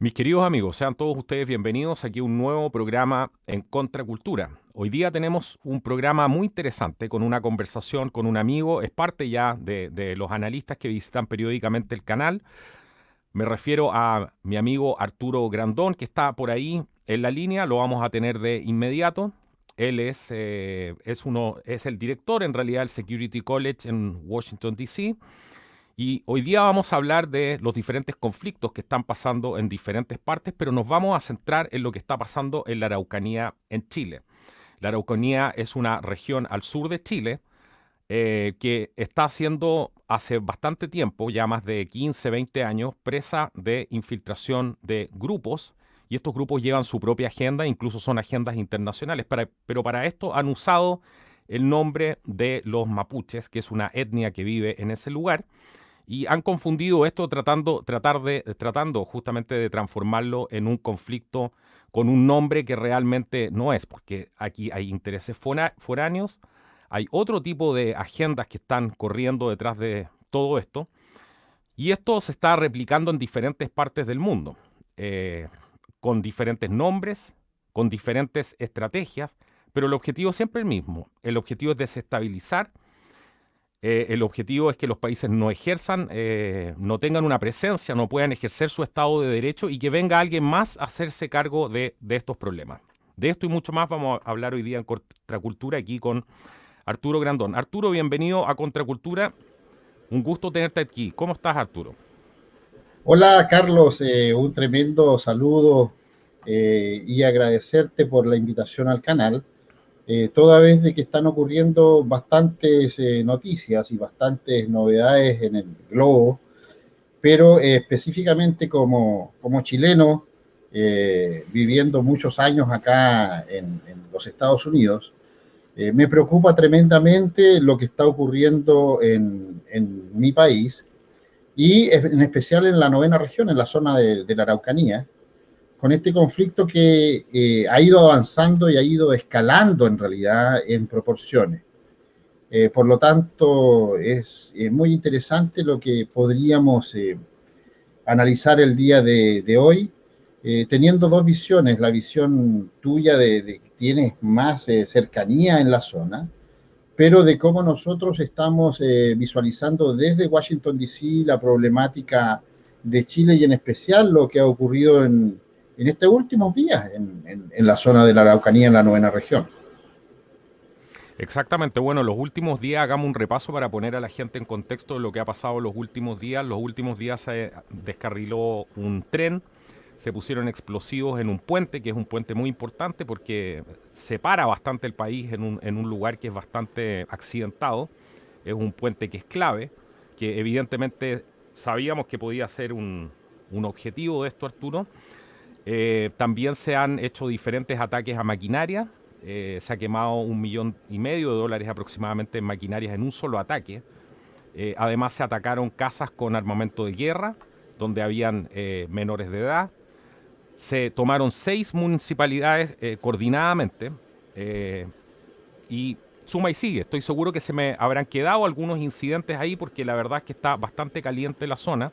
Mis queridos amigos, sean todos ustedes bienvenidos aquí a un nuevo programa en Contracultura. Hoy día tenemos un programa muy interesante con una conversación con un amigo, es parte ya de los analistas que visitan periódicamente el canal. Me refiero a mi amigo Arturo Grandón, que está por ahí en la línea, lo vamos a tener de inmediato. Él es el director en realidad del Security College en Washington, D.C., y hoy día vamos a hablar de los diferentes conflictos que están pasando en diferentes partes, pero nos vamos a centrar en lo que está pasando en la Araucanía en Chile. La Araucanía es una región al sur de Chile que está siendo hace bastante tiempo, ya más de 15, 20 años, presa de infiltración de grupos, y estos grupos llevan su propia agenda, incluso son agendas internacionales, pero para esto han usado el nombre de los mapuches, que es una etnia que vive en ese lugar, y han confundido esto tratando justamente de transformarlo en un conflicto con un nombre que realmente no es, porque aquí hay intereses foráneos, hay otro tipo de agendas que están corriendo detrás de todo esto, y esto se está replicando en diferentes partes del mundo, con diferentes nombres, con diferentes estrategias, pero el objetivo es siempre el mismo. El objetivo es desestabilizar. El objetivo es que los países no ejerzan, no tengan una presencia, no puedan ejercer su Estado de Derecho y que venga alguien más a hacerse cargo de estos problemas. De esto y mucho más vamos a hablar hoy día en Contracultura aquí con Arturo Grandón. Arturo, bienvenido a Contracultura. Un gusto tenerte aquí. ¿Cómo estás, Arturo? Hola Carlos, un tremendo saludo y agradecerte por la invitación al canal, toda vez de que están ocurriendo bastantes noticias y bastantes novedades en el globo, pero específicamente como chileno, viviendo muchos años acá en los Estados Unidos, me preocupa tremendamente lo que está ocurriendo en mi país y en especial en la novena región, en la zona de la Araucanía, con este conflicto que ha ido avanzando y ha ido escalando en realidad en proporciones. Por lo tanto, es muy interesante lo que podríamos analizar el día de hoy, teniendo dos visiones, la visión tuya de que tienes más cercanía en la zona, pero de cómo nosotros estamos visualizando desde Washington, D.C. la problemática de Chile y en especial lo que ha ocurrido en estos últimos días en la zona de la Araucanía, en la novena región. Exactamente, bueno, los últimos días hagamos un repaso para poner a la gente en contexto de lo que ha pasado los últimos días. Los últimos días se descarriló un tren, se pusieron explosivos en un puente, que es un puente muy importante porque separa bastante el país en un lugar que es bastante accidentado. Es un puente que es clave, que evidentemente sabíamos que podía ser un objetivo de esto, Arturo. También se han hecho diferentes ataques a maquinaria. Se ha quemado $1,500,000 aproximadamente en maquinarias en un solo ataque. Además se atacaron casas con armamento de guerra, donde habían menores de edad. Se tomaron 6 municipalidades coordinadamente y suma y sigue. Estoy seguro que se me habrán quedado algunos incidentes ahí porque la verdad es que está bastante caliente la zona.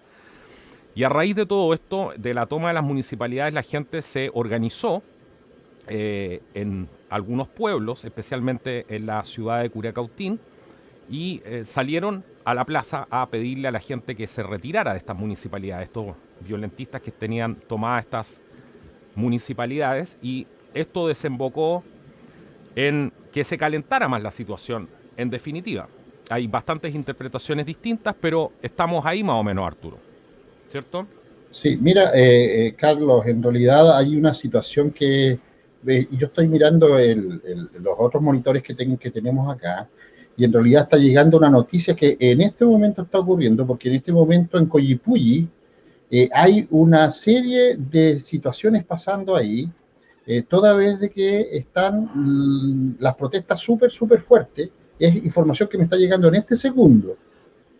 Y a raíz de todo esto, de la toma de las municipalidades, la gente se organizó en algunos pueblos, especialmente en la ciudad de Curacautín, y salieron a la plaza a pedirle a la gente que se retirara de estas municipalidades, estos violentistas que tenían tomadas estas municipalidades, y esto desembocó en que se calentara más la situación. En definitiva, hay bastantes interpretaciones distintas, pero estamos ahí más o menos, Arturo, ¿cierto? Sí, mira, Carlos, en realidad hay una situación que yo estoy mirando los otros monitores que tenemos acá y en realidad está llegando una noticia que en este momento está ocurriendo, porque en este momento en Coyipulli hay una serie de situaciones pasando ahí, toda vez de que están las protestas súper fuertes. Es información que me está llegando en este segundo.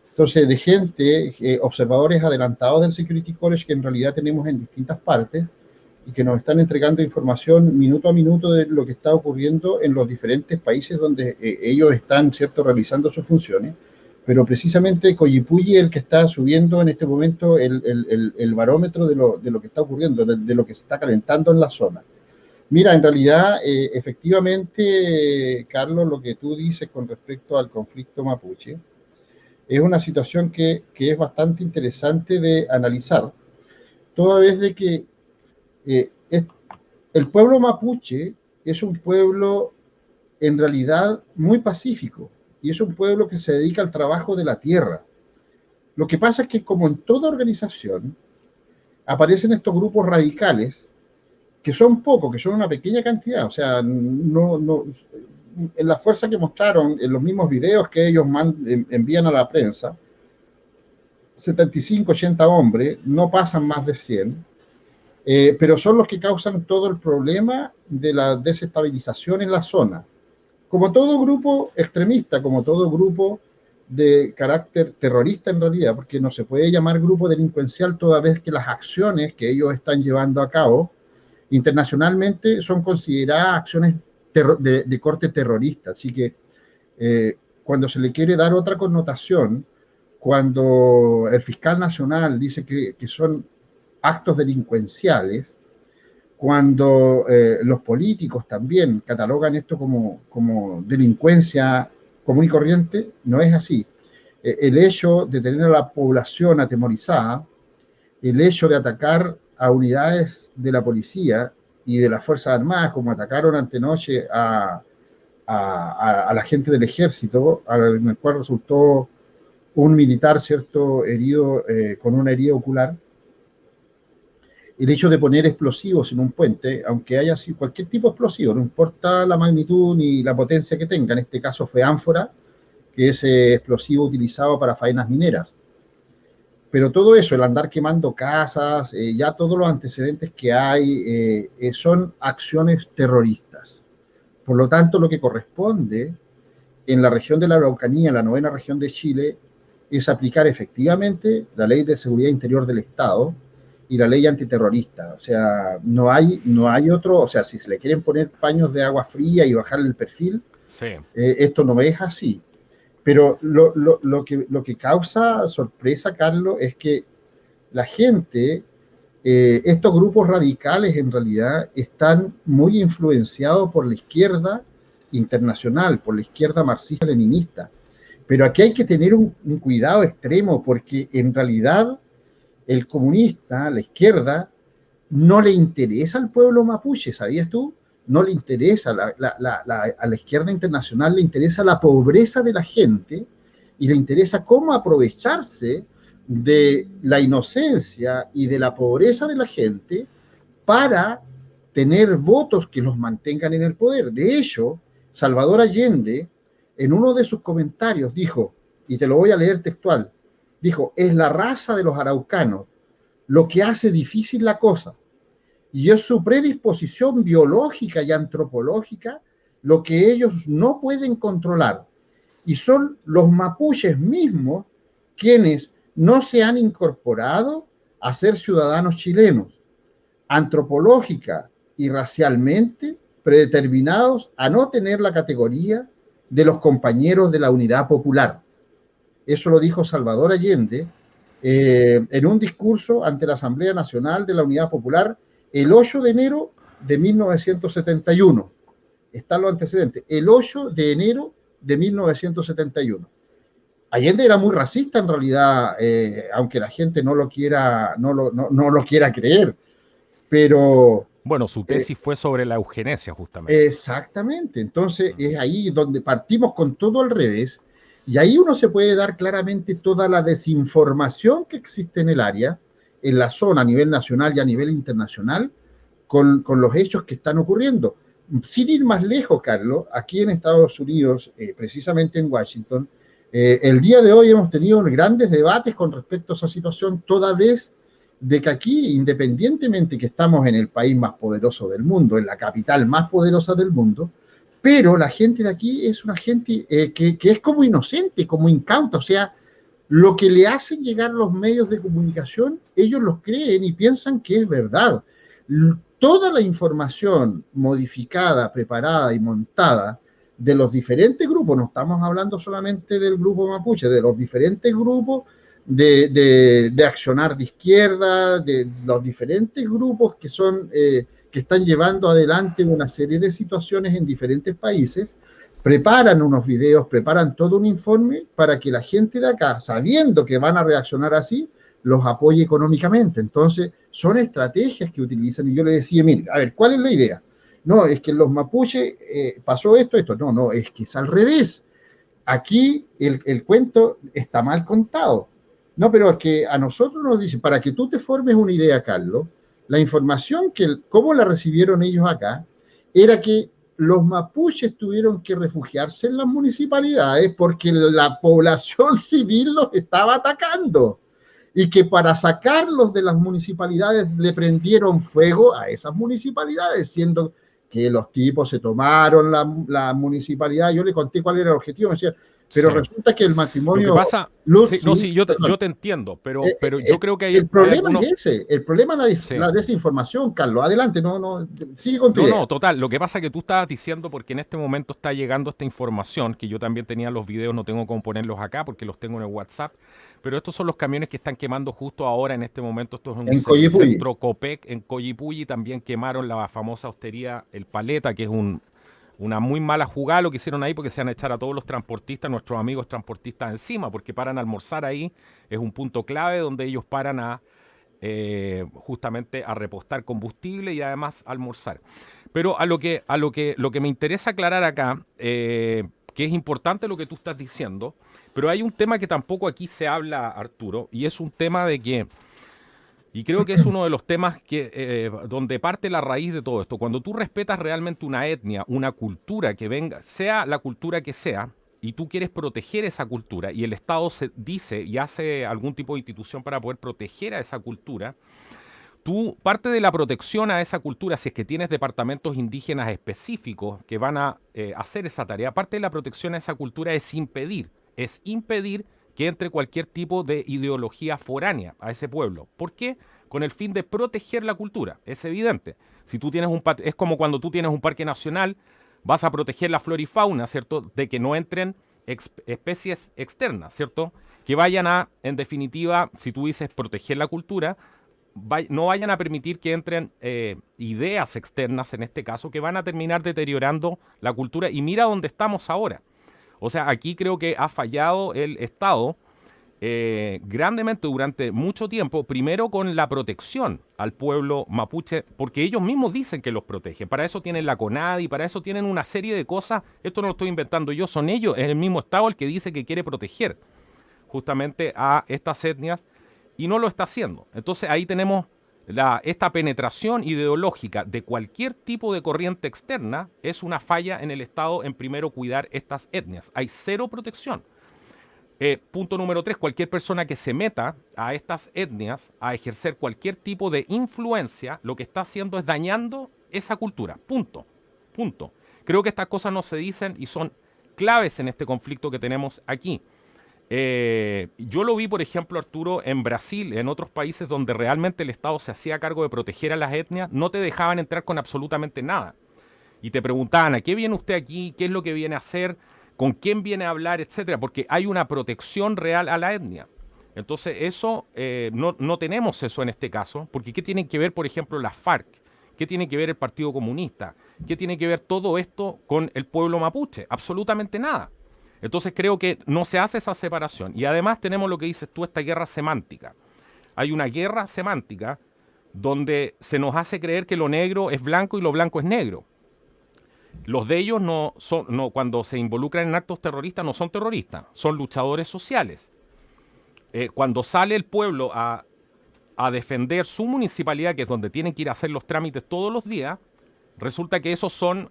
Entonces, de gente, observadores adelantados del Security College que en realidad tenemos en distintas partes y que nos están entregando información minuto a minuto de lo que está ocurriendo en los diferentes países donde ellos están, ¿cierto?, realizando sus funciones. pero precisamente Coyipulli es el que está subiendo en este momento el barómetro de lo que está ocurriendo, de lo que se está calentando en la zona. Mira, en realidad, efectivamente, Carlos, lo que tú dices con respecto al conflicto mapuche es una situación que es bastante interesante de analizar, toda vez de que el pueblo mapuche es un pueblo en realidad muy pacífico y es un pueblo que se dedica al trabajo de la tierra. Lo que pasa es que, como en toda organización, aparecen estos grupos radicales que son pocos, que son una pequeña cantidad, o sea, en la fuerza que mostraron en los mismos videos que ellos envían a la prensa, 75, 80 hombres, no pasan más de 100, pero son los que causan todo el problema de la desestabilización en la zona. Como todo grupo extremista, como todo grupo de carácter terrorista en realidad, porque no se puede llamar grupo delincuencial toda vez que las acciones que ellos están llevando a cabo internacionalmente son consideradas acciones de corte terrorista. Así que cuando se le quiere dar otra connotación, cuando el fiscal nacional dice que son actos delincuenciales, cuando los políticos también catalogan esto como delincuencia común y corriente, no es así. El hecho de tener a la población atemorizada, el hecho de atacar a unidades de la policía y de las Fuerzas Armadas, como atacaron antenoche a la gente del ejército, en el cual resultó un militar, ¿cierto?, herido con una herida ocular. El hecho de poner explosivos en un puente, aunque haya sido cualquier tipo de explosivo, no importa la magnitud ni la potencia que tenga, en este caso fue ánfora, que es explosivo utilizado para faenas mineras. Pero todo eso, el andar quemando casas, ya todos los antecedentes que hay, son acciones terroristas. Por lo tanto, lo que corresponde en la región de la Araucanía, la 9ª región de Chile, es aplicar efectivamente la Ley de Seguridad Interior del Estado y la ley antiterrorista. O sea, no hay otro, o sea, si se le quieren poner paños de agua fría y bajarle el perfil, Sí. Esto no es así. Pero lo que causa sorpresa, Carlos, es que la gente, estos grupos radicales en realidad están muy influenciados por la izquierda internacional, por la izquierda marxista-leninista. Pero aquí hay que tener un cuidado extremo, porque en realidad el comunista, la izquierda, no le interesa al pueblo mapuche, ¿sabías tú? No le interesa, a la izquierda internacional le interesa la pobreza de la gente y le interesa cómo aprovecharse de la inocencia y de la pobreza de la gente para tener votos que los mantengan en el poder. De hecho, Salvador Allende, en uno de sus comentarios, dijo, y te lo voy a leer textual, dijo, es la raza de los araucanos lo que hace difícil la cosa, y es su predisposición biológica y antropológica lo que ellos no pueden controlar. Y son los mapuches mismos quienes no se han incorporado a ser ciudadanos chilenos, antropológica y racialmente predeterminados a no tener la categoría de los compañeros de la unidad popular. Eso lo dijo Salvador Allende en un discurso ante la Asamblea Nacional de la Unidad Popular el 8 de enero de 1971. Están los antecedentes. El 8 de enero de 1971. Allende era muy racista en realidad, aunque la gente no lo quiera creer. Pero Bueno, su tesis fue sobre la eugenesia, justamente. exactamente. Entonces es ahí donde partimos con todo al revés. Y ahí uno se puede dar claramente toda la desinformación que existe en el área, en la zona a nivel nacional y a nivel internacional, con los hechos que están ocurriendo. Sin ir más lejos, Carlos, aquí en Estados Unidos, precisamente en Washington, el día de hoy hemos tenido grandes debates con respecto a esa situación, toda vez de que aquí, independientemente que estamos en el país más poderoso del mundo, en la capital más poderosa del mundo, pero la gente de aquí es una gente que es como inocente, como incauta, o sea, lo que le hacen llegar los medios de comunicación, ellos los creen y piensan que es verdad. Toda la información modificada, preparada y montada de los diferentes grupos, no estamos hablando solamente del grupo mapuche, de los diferentes grupos de accionar de izquierda, de los diferentes grupos que son, que están llevando adelante una serie de situaciones en diferentes países, preparan unos videos, preparan todo un informe para que la gente de acá, sabiendo que van a reaccionar así, los apoye económicamente. Entonces, son estrategias que utilizan. Y yo le decía, mire, a ver, ¿cuál es la idea? No, es que en los mapuches pasó esto, esto. No, no, es que es al revés. Aquí el cuento está mal contado. No, pero es que a nosotros nos dicen, para que tú te formes una idea, Carlos, la información cómo la recibieron ellos acá, era que los mapuches tuvieron que refugiarse en las municipalidades porque la población civil los estaba atacando y que para sacarlos de las municipalidades le prendieron fuego a esas municipalidades, siendo que los tipos se tomaron la municipalidad. Yo le conté cuál era el objetivo, me decía, pero sí, resulta que el matrimonio... Lo que pasa... Lutzi, sí, no, sí, yo te entiendo, pero yo creo que hay... El problema hay es ese, el problema es la desinformación, Carlos. Adelante, sigue con tu idea. No, total. Lo que pasa es que tú estabas diciendo, porque en este momento está llegando esta información, que yo también tenía los videos, no tengo cómo ponerlos acá porque los tengo en el WhatsApp, pero estos son los camiones que están quemando justo ahora, en este momento. Esto es un centro Copec, en Coyipulli. También quemaron la famosa hostería El Paleta, que es una muy mala jugada lo que hicieron ahí, porque se van a echar a todos los transportistas, nuestros amigos transportistas encima, porque paran a almorzar ahí. Es un punto clave donde ellos paran justamente a repostar combustible y además a almorzar. Pero lo que me interesa aclarar acá, que es importante lo que tú estás diciendo, pero hay un tema que tampoco aquí se habla, Arturo, y es un tema de que, y creo que es uno de los temas que donde parte la raíz de todo esto. Cuando tú respetas realmente una etnia, una cultura que venga, sea la cultura que sea, y tú quieres proteger esa cultura, y el Estado se dice y hace algún tipo de institución para poder proteger a esa cultura, tú, parte de la protección a esa cultura, si es que tienes departamentos indígenas específicos que van a hacer esa tarea, parte de la protección a esa cultura es impedir que entre cualquier tipo de ideología foránea a ese pueblo. ¿Por qué? Con el fin de proteger la cultura. Es evidente. Si tú tienes es como cuando tú tienes un parque nacional, vas a proteger la flora y fauna, ¿cierto? De que no entren especies externas, ¿cierto? Que vayan en definitiva, si tú dices proteger la cultura, no vayan a permitir que entren ideas externas, en este caso, que van a terminar deteriorando la cultura. Y mira dónde estamos ahora. O sea, aquí creo que ha fallado el Estado grandemente durante mucho tiempo, primero con la protección al pueblo mapuche, porque ellos mismos dicen que los protegen. Para eso tienen la CONADI, para eso tienen una serie de cosas. Esto no lo estoy inventando yo, son ellos, es el mismo Estado el que dice que quiere proteger justamente a estas etnias y no lo está haciendo. Entonces ahí tenemos esta penetración ideológica de cualquier tipo de corriente externa. Es una falla en el Estado en primero cuidar estas etnias. Hay cero protección. Punto número 3, cualquier persona que se meta a estas etnias a ejercer cualquier tipo de influencia, lo que está haciendo es dañando esa cultura. Punto. Creo que estas cosas no se dicen y son claves en este conflicto que tenemos aquí. Yo lo vi, por ejemplo, Arturo, en Brasil, en otros países donde realmente el Estado se hacía cargo de proteger a las etnias, no te dejaban entrar con absolutamente nada. Y te preguntaban, ¿a qué viene usted aquí? ¿Qué es lo que viene a hacer? ¿Con quién viene a hablar? Etcétera, porque hay una protección real a la etnia. Entonces eso, no tenemos eso en este caso, porque ¿qué tienen que ver, por ejemplo, las FARC? ¿Qué tiene que ver el Partido Comunista? ¿Qué tiene que ver todo esto con el pueblo mapuche? Absolutamente nada. Entonces creo que no se hace esa separación. Y además tenemos lo que dices tú, esta guerra semántica. Hay una guerra semántica donde se nos hace creer que lo negro es blanco y lo blanco es negro. Los de ellos cuando se involucran en actos terroristas no son terroristas, son luchadores sociales. Cuando sale el pueblo a defender su municipalidad, que es donde tienen que ir a hacer los trámites todos los días, resulta que esos son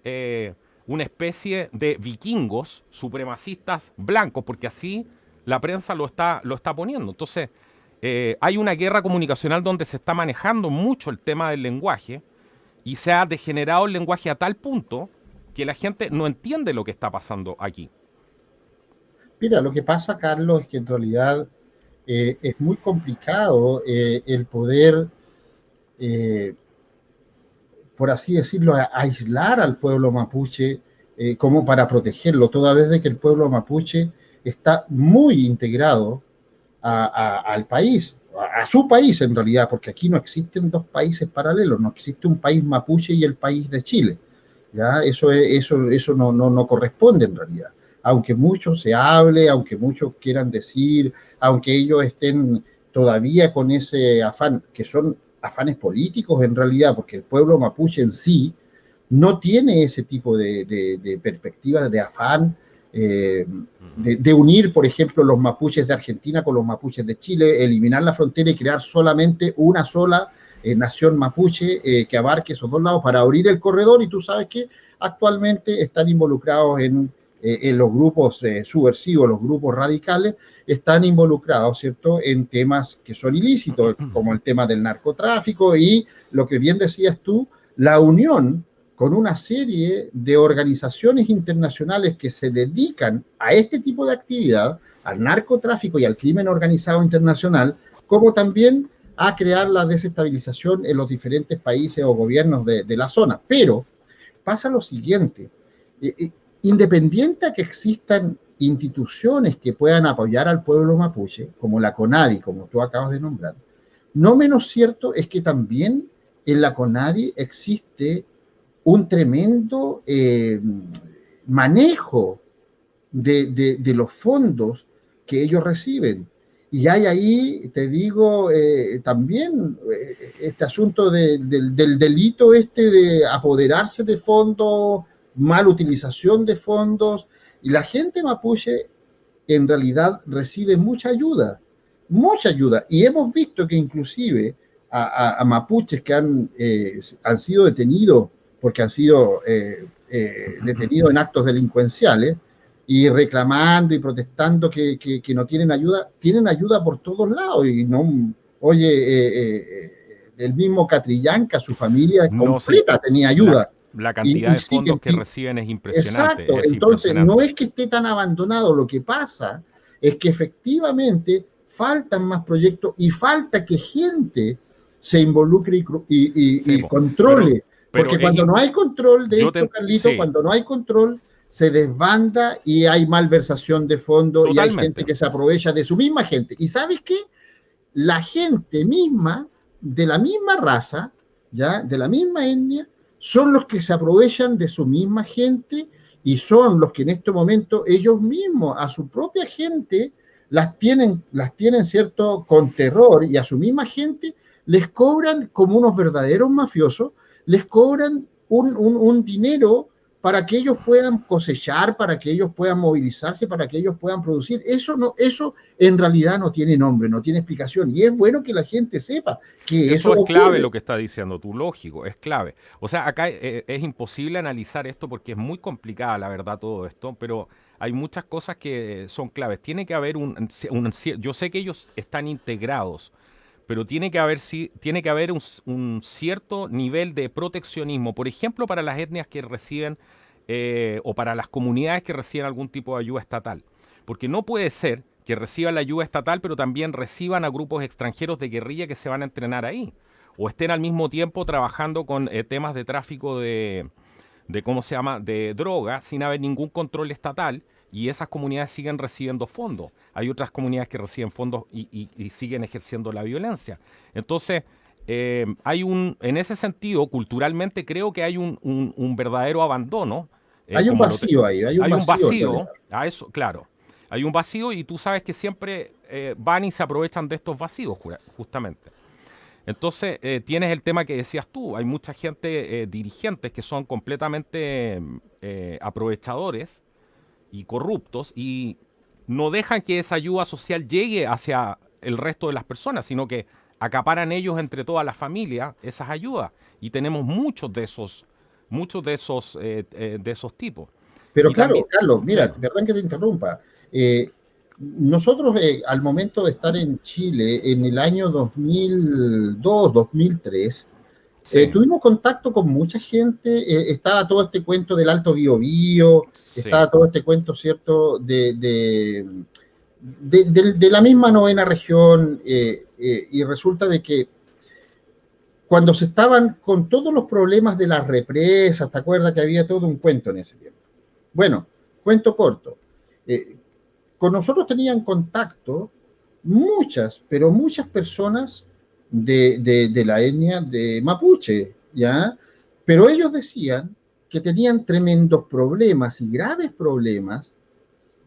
una especie de vikingos supremacistas blancos, porque así la prensa lo está poniendo. Entonces, hay una guerra comunicacional donde se está manejando mucho el tema del lenguaje y se ha degenerado el lenguaje a tal punto que la gente no entiende lo que está pasando aquí. Mira, lo que pasa, Carlos, es que en realidad es muy complicado el poder, por así decirlo, aislar al pueblo mapuche como para protegerlo, toda vez de que el pueblo mapuche está muy integrado al país, a su país en realidad, porque aquí no existen dos países paralelos, no existe un país mapuche y el país de Chile. ¿Ya? Eso no corresponde en realidad. Aunque mucho se hable, aunque muchos quieran decir, aunque ellos estén todavía con ese afán, que son afanes políticos en realidad, porque el pueblo mapuche en sí no tiene ese tipo de perspectiva, de afán, de unir, por ejemplo, los mapuches de Argentina con los mapuches de Chile, eliminar la frontera y crear solamente una sola nación mapuche que abarque esos dos lados para abrir el corredor. Y tú sabes que actualmente están involucrados en los grupos subversivos, los grupos radicales, están involucrados, ¿cierto?, en temas que son ilícitos, como el tema del narcotráfico y lo que bien decías tú, la unión con una serie de organizaciones internacionales que se dedican a este tipo de actividad, al narcotráfico y al crimen organizado internacional, como también a crear la desestabilización en los diferentes países o gobiernos de la zona. Pero pasa lo siguiente, independiente a que existan instituciones que puedan apoyar al pueblo mapuche, como la CONADI, como tú acabas de nombrar, no menos cierto es que también en la CONADI existe un tremendo manejo de los fondos que ellos reciben. Y hay ahí, te digo, también este asunto del delito de apoderarse de fondos, mal utilización de fondos, y la gente mapuche en realidad recibe mucha ayuda, y hemos visto que inclusive a mapuches que han sido detenidos porque han sido detenidos en actos delincuenciales y reclamando y protestando que no tienen ayuda por todos lados. Y no, oye, el mismo Catrillanca, su familia No, sí, completa tenía ayuda. la cantidad de fondos que reciben es impresionante, Exacto, es entonces no impresionante. es que esté tan abandonado, lo que pasa es que efectivamente faltan más proyectos y falta que gente se involucre Sí, y pero, controle, pero porque cuando no hay control de yo esto, Carlito, sí, cuando no hay control, se desbanda y hay malversación de fondos y hay gente totalmente. que se aprovecha de su misma gente. ¿Y sabes qué? La gente misma, de la misma raza, ¿ya? De la misma etnia, son los que se aprovechan de su misma gente y son los que en este momento ellos mismos, a su propia gente, ¿cierto?, con terror, y a su misma gente les cobran como unos verdaderos mafiosos, les cobran un dinero para que ellos puedan cosechar, para que ellos puedan movilizarse, para que ellos puedan producir. Eso en realidad no tiene nombre, no tiene explicación. Y es bueno que la gente sepa que eso Eso es clave ocurre. lo que está diciendo tú, lógico, es clave. O sea, acá es imposible analizar esto porque es muy complicada, la verdad, todo esto, pero hay muchas cosas que son claves. Tiene que haber yo sé que ellos están integrados, pero tiene que haber un cierto nivel de proteccionismo, por ejemplo, para las etnias que reciben o para las comunidades que reciben algún tipo de ayuda estatal. Porque no puede ser que reciban la ayuda estatal, pero también reciban a grupos extranjeros de guerrilla que se van a entrenar ahí. O estén al mismo tiempo trabajando con temas de tráfico ¿cómo se llama?, de droga, sin haber ningún control estatal, y esas comunidades siguen recibiendo fondos. Hay otras comunidades que reciben fondos y siguen ejerciendo la violencia. Entonces, en ese sentido, culturalmente creo que hay un verdadero abandono. Hay un vacío ahí, hay un Hay un vacío en realidad. vacío, a eso, claro. Hay un vacío y tú sabes que siempre van y se aprovechan de estos vacíos, justamente. Entonces, tienes el tema que decías tú, hay mucha gente, dirigentes que son completamente aprovechadores y corruptos y no dejan que esa ayuda social llegue hacia el resto de las personas, sino que acaparan ellos entre toda la familia esas ayudas. Y tenemos muchos de esos tipos. Pero Y también, claro, Carlos, sí, mira, perdón que te interrumpa. Nosotros, al momento de estar en Chile, en el año 2002, 2003, sí, tuvimos contacto con mucha gente, estaba todo este cuento del Alto Biobío, sí. estaba todo este cuento, ¿cierto?, de la misma novena región, y resulta de que cuando se estaban con todos los problemas de las represas, ¿te acuerdas que había todo un cuento en ese tiempo? Bueno, cuento corto. Eh, con nosotros tenían contacto muchas, pero muchas personas de la etnia de Mapuche, ¿ya? Pero ellos decían que tenían tremendos problemas y graves problemas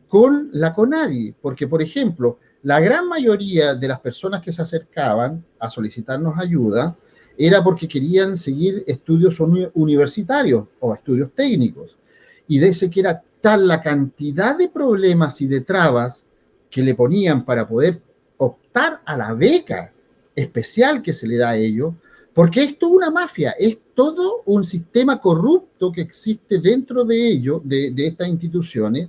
con la CONADI, porque, por ejemplo, la gran mayoría de las personas que se acercaban a solicitarnos ayuda era porque querían seguir estudios universitarios o estudios técnicos. Y de ese que era tal la cantidad de problemas y de trabas que le ponían para poder optar a la beca especial que se le da a ellos, porque es toda una mafia, es todo un sistema corrupto que existe dentro de ellos, de estas instituciones,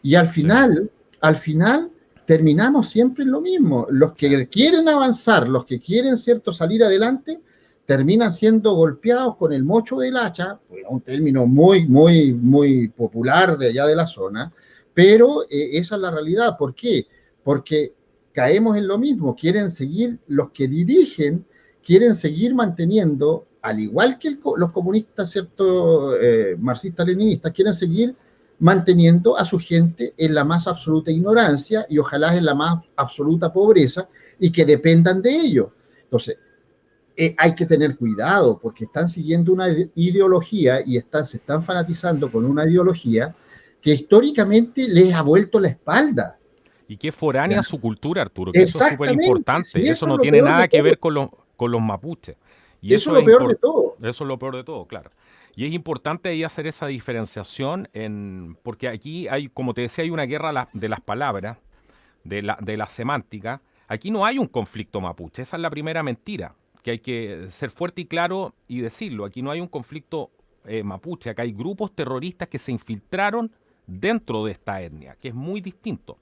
y Sí, al final terminamos siempre en lo mismo. Los sí. que quieren avanzar, los que quieren, ¿cierto?, salir adelante, terminan siendo golpeados con el mocho del hacha, un término muy popular de allá de la zona, pero esa es la realidad. ¿Por qué? Porque caemos en lo mismo, quieren seguir, los que dirigen, quieren seguir manteniendo, al igual que los comunistas, ¿cierto?, marxistas-leninistas, quieren seguir manteniendo a su gente en la más absoluta ignorancia y ojalá en la más absoluta pobreza y que dependan de ello. Entonces, hay que tener cuidado porque están siguiendo una ideología y se están fanatizando con una ideología que históricamente les ha vuelto la espalda. Y que es ¿Ya? foránea su cultura, Arturo, que eso es súper Exactamente, si importante. Eso eso es no lo tiene peor de nada que todo, ver con los mapuches. Y eso es eso lo es peor de todo. eso es lo peor de todo, claro. Y es importante ahí hacer esa diferenciación porque aquí hay, como te decía, hay una guerra de las palabras, de la semántica. Aquí no hay un conflicto mapuche. Esa es la primera mentira, que hay que ser fuerte y claro y decirlo. Aquí no hay un conflicto mapuche. Acá hay grupos terroristas que se infiltraron dentro de esta etnia, que es muy distinto.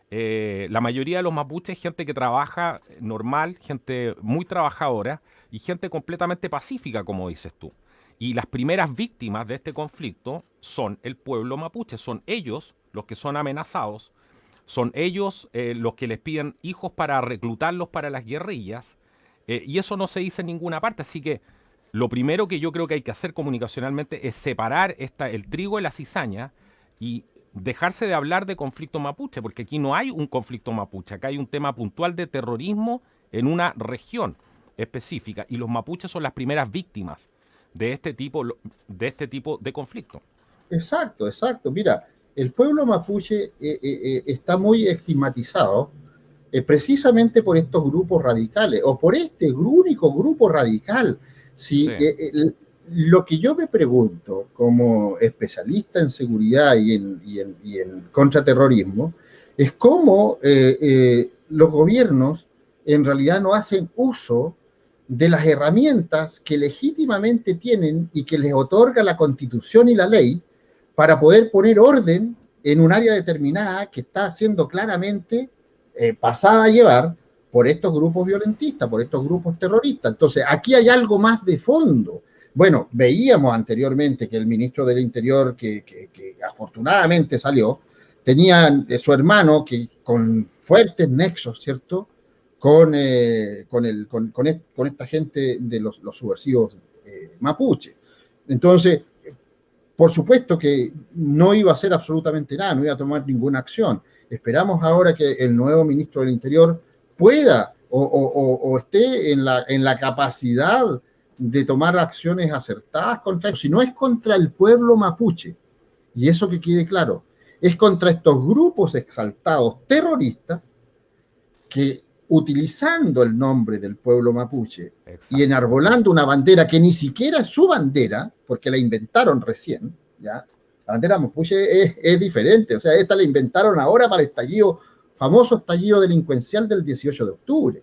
La mayoría de los mapuches es gente que trabaja normal, gente muy trabajadora y gente completamente pacífica, como dices tú. Y las primeras víctimas de este conflicto son el pueblo mapuche, son ellos los que son amenazados, son ellos los que les piden hijos para reclutarlos para las guerrillas, y eso no se dice en ninguna parte. Así que lo primero que yo creo que hay que hacer comunicacionalmente es separar el trigo de la cizaña y dejarse de hablar de conflicto mapuche, porque aquí no hay un conflicto mapuche, acá hay un tema puntual de terrorismo en una región específica, y los mapuches son las primeras víctimas de este tipo de conflicto. Exacto, exacto. Mira, el pueblo mapuche está muy estigmatizado precisamente por estos grupos radicales o por este único grupo radical. Sí, Si, lo que yo me pregunto como especialista en seguridad y en contraterrorismo es cómo los gobiernos en realidad no hacen uso de las herramientas que legítimamente tienen y que les otorga la Constitución y la ley para poder poner orden en un área determinada que está siendo claramente pasada a llevar por estos grupos violentistas, por estos grupos terroristas. Entonces, aquí hay algo más de fondo. Bueno, veíamos anteriormente que el ministro del Interior, que afortunadamente salió, tenía su hermano que con fuertes nexos, ¿cierto? Con esta gente de los subversivos mapuche. Entonces, por supuesto que no iba a hacer absolutamente nada, no iba a tomar ninguna acción. Esperamos ahora que el nuevo ministro del Interior pueda o esté en la capacidad de tomar acciones acertadas contra eso. Si no es contra el pueblo mapuche, y eso que quede claro, es contra estos grupos exaltados terroristas que utilizando el nombre del pueblo mapuche y exacto. enarbolando una bandera que ni siquiera es su bandera, porque la inventaron recién, ¿ya? La bandera mapuche es diferente, o sea, esta la inventaron ahora para el estallido, famoso estallido delincuencial del 18 de octubre.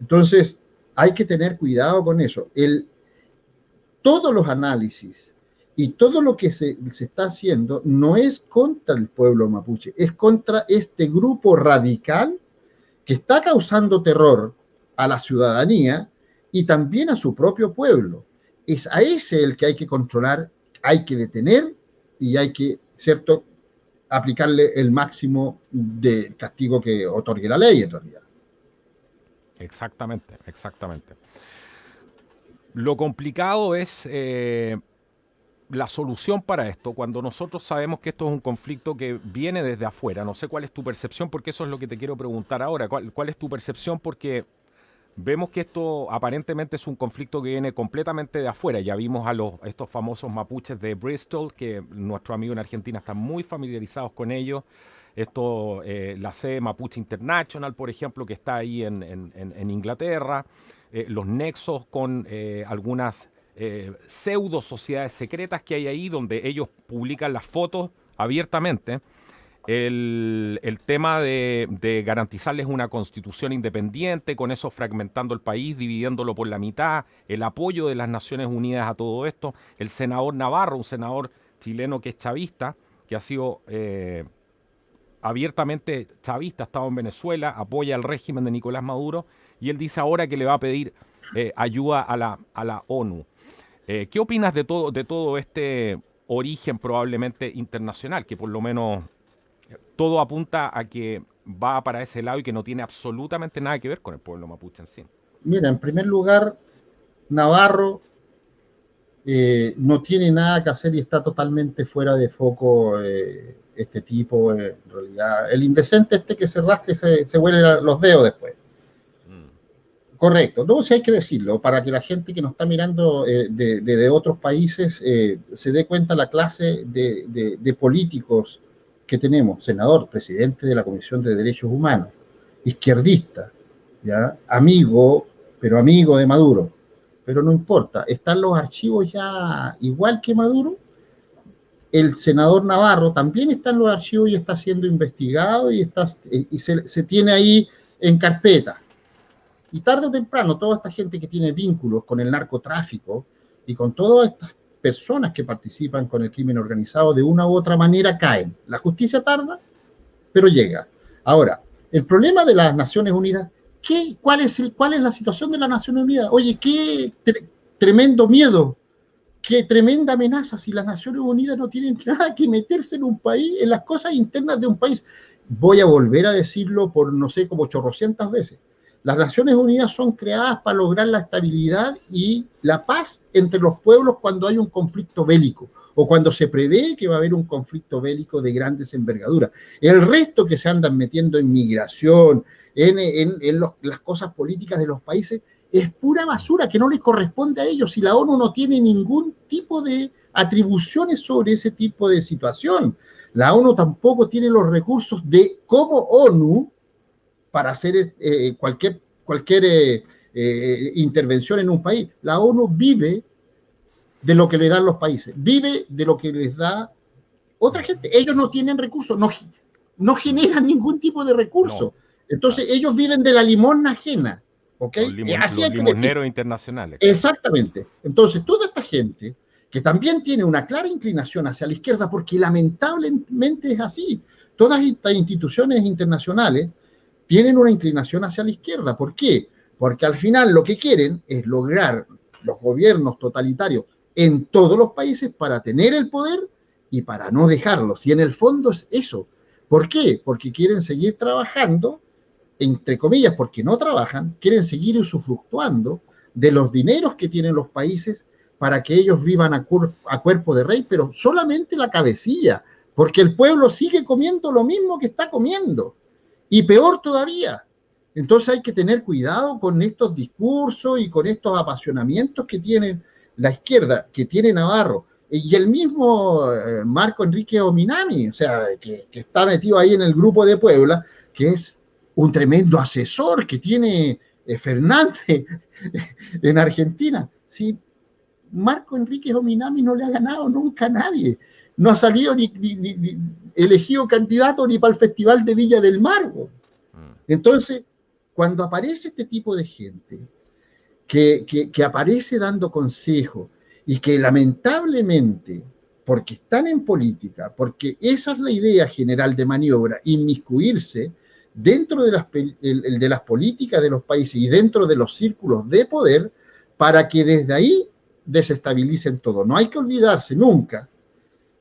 Entonces, hay que tener cuidado con eso. Todos los análisis y todo lo que se está haciendo no es contra el pueblo mapuche, es contra este grupo radical que está causando terror a la ciudadanía y también a su propio pueblo. Es a ese el que hay que controlar, hay que detener y hay que, ¿cierto?, aplicarle el máximo de castigo que otorgue la ley en realidad. Exactamente, exactamente. Lo complicado es la solución para esto, cuando nosotros sabemos que esto es un conflicto que viene desde afuera? No sé cuál es tu percepción, porque eso es lo que te quiero preguntar ahora. ¿Cuál es tu percepción? Porque vemos que esto aparentemente es un conflicto que viene completamente de afuera. Ya vimos a estos famosos mapuches de Bristol, que nuestro amigo en Argentina están muy familiarizados con ellos. La sede Mapuche International, por ejemplo, que está ahí en Inglaterra. Los nexos con algunas pseudo sociedades secretas que hay ahí, donde ellos publican las fotos abiertamente. El tema de garantizarles una constitución independiente, con eso fragmentando el país, dividiéndolo por la mitad, el apoyo de las Naciones Unidas a todo esto, el senador Navarro, un senador chileno que es chavista, que ha sido abiertamente chavista, ha estado en Venezuela, apoya al régimen de Nicolás Maduro, y él dice ahora que le va a pedir ayuda a la ONU. ¿Qué opinas de todo este origen probablemente internacional, que por lo menos todo apunta a que va para ese lado y que no tiene absolutamente nada que ver con el pueblo mapuche en sí? Mira, en primer lugar, Navarro no tiene nada que hacer y está totalmente fuera de foco este tipo, en realidad. El indecente que se rasca y se huele los dedos después. Correcto, no, si hay que decirlo, para que la gente que nos está mirando de otros países se dé cuenta la clase de políticos que tenemos: senador, presidente de la Comisión de Derechos Humanos, izquierdista, ¿ya? Amigo, pero amigo de Maduro, pero no importa, están los archivos ya igual que Maduro. El senador Navarro también está en los archivos y está siendo investigado y se tiene ahí en carpeta. Y tarde o temprano, toda esta gente que tiene vínculos con el narcotráfico y con todas estas personas que participan con el crimen organizado, de una u otra manera caen. La justicia tarda, pero llega. Ahora, el problema de las Naciones Unidas, ¿cuál es la situación de las Naciones Unidas? Oye, qué tremendo miedo, qué tremenda amenaza si las Naciones Unidas no tienen nada que meterse en un país, en las cosas internas de un país. Voy a volver a decirlo por no sé, como 800 veces. Las Naciones Unidas son creadas para lograr la estabilidad y la paz entre los pueblos cuando hay un conflicto bélico o cuando se prevé que va a haber un conflicto bélico de grandes envergaduras. El resto que se andan metiendo en migración, las cosas políticas de los países, es pura basura que no les corresponde a ellos, y la ONU no tiene ningún tipo de atribuciones sobre ese tipo de situación. La ONU tampoco tiene los recursos como ONU para hacer cualquier intervención en un país. La ONU vive de lo que le dan los países, vive de lo que les da otra gente. Ellos no tienen recursos, no generan ningún tipo de recurso. No. Entonces, ellos viven de la limosna ajena. ¿Okay? Los limoneros internacionales. Exactamente. Entonces, toda esta gente que también tiene una clara inclinación hacia la izquierda, porque lamentablemente es así, todas estas instituciones internacionales tienen una inclinación hacia la izquierda. ¿Por qué? Porque al final lo que quieren es lograr los gobiernos totalitarios en todos los países para tener el poder y para no dejarlos. Y en el fondo es eso. ¿Por qué? Porque quieren seguir trabajando, entre comillas, porque no trabajan, quieren seguir usufructuando de los dineros que tienen los países para que ellos vivan a cuerpo de rey, pero solamente la cabecilla, porque el pueblo sigue comiendo lo mismo que está comiendo. Y peor todavía. Entonces hay que tener cuidado con estos discursos y con estos apasionamientos que tiene la izquierda, que tiene Navarro. Y el mismo Marco Enrique Ominami, o sea, que está metido ahí en el grupo de Puebla, que es un tremendo asesor que tiene Fernández en Argentina. Sí, Marco Enrique Ominami no le ha ganado nunca a nadie. No ha salido ni elegido candidato ni para el Festival de Viña del Mar. Entonces, cuando aparece este tipo de gente que aparece dando consejos y que lamentablemente, porque están en política, porque esa es la idea general de maniobra, inmiscuirse dentro de las políticas de los países y dentro de los círculos de poder, para que desde ahí desestabilicen todo. No hay que olvidarse nunca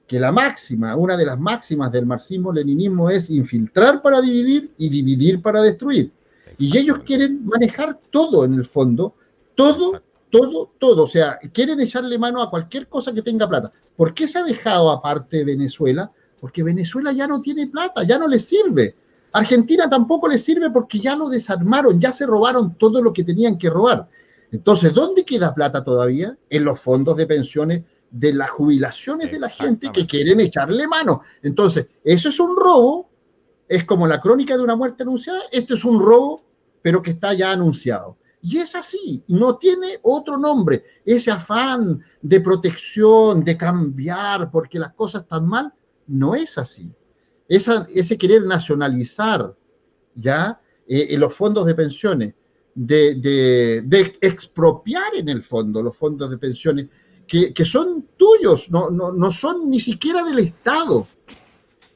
que una de las máximas del marxismo-leninismo es infiltrar para dividir y dividir para destruir. Y ellos quieren manejar todo en el fondo, todo todo, o sea, quieren echarle mano a cualquier cosa que tenga plata. ¿Por qué se ha dejado aparte Venezuela? Porque Venezuela ya no tiene plata, ya no les sirve. Argentina tampoco les sirve porque ya lo desarmaron, ya se robaron todo lo que tenían que robar. Entonces, ¿dónde queda plata todavía? En los fondos de pensiones de las jubilaciones de la gente que quieren echarle mano. Entonces, eso es un robo, es como la crónica de una muerte anunciada, esto es un robo, pero que está ya anunciado. Y es así, no tiene otro nombre. Ese afán de protección, de cambiar, porque las cosas están mal, no es así. Ese querer nacionalizar ya los fondos de pensiones, de expropiar en el fondo los fondos de pensiones que son tuyos, no son ni siquiera del Estado,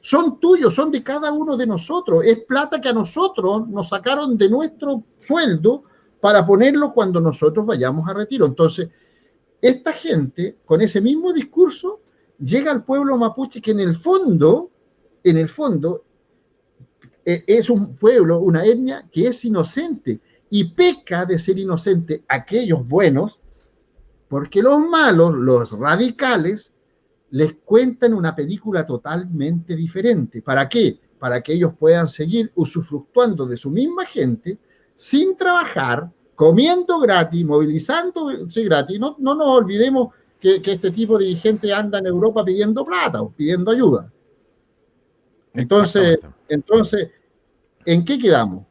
son tuyos, son de cada uno de nosotros, es plata que a nosotros nos sacaron de nuestro sueldo para ponerlo cuando nosotros vayamos a retiro. Entonces, esta gente, con ese mismo discurso, llega al pueblo mapuche que en el fondo, es un pueblo, una etnia que es inocente y peca de ser inocente aquellos buenos, porque los malos, los radicales, les cuentan una película totalmente diferente. ¿Para qué? Para que ellos puedan seguir usufructuando de su misma gente sin trabajar, comiendo gratis, movilizándose gratis. No nos olvidemos que este tipo de dirigentes anda en Europa pidiendo plata o pidiendo ayuda. Entonces, ¿en qué quedamos?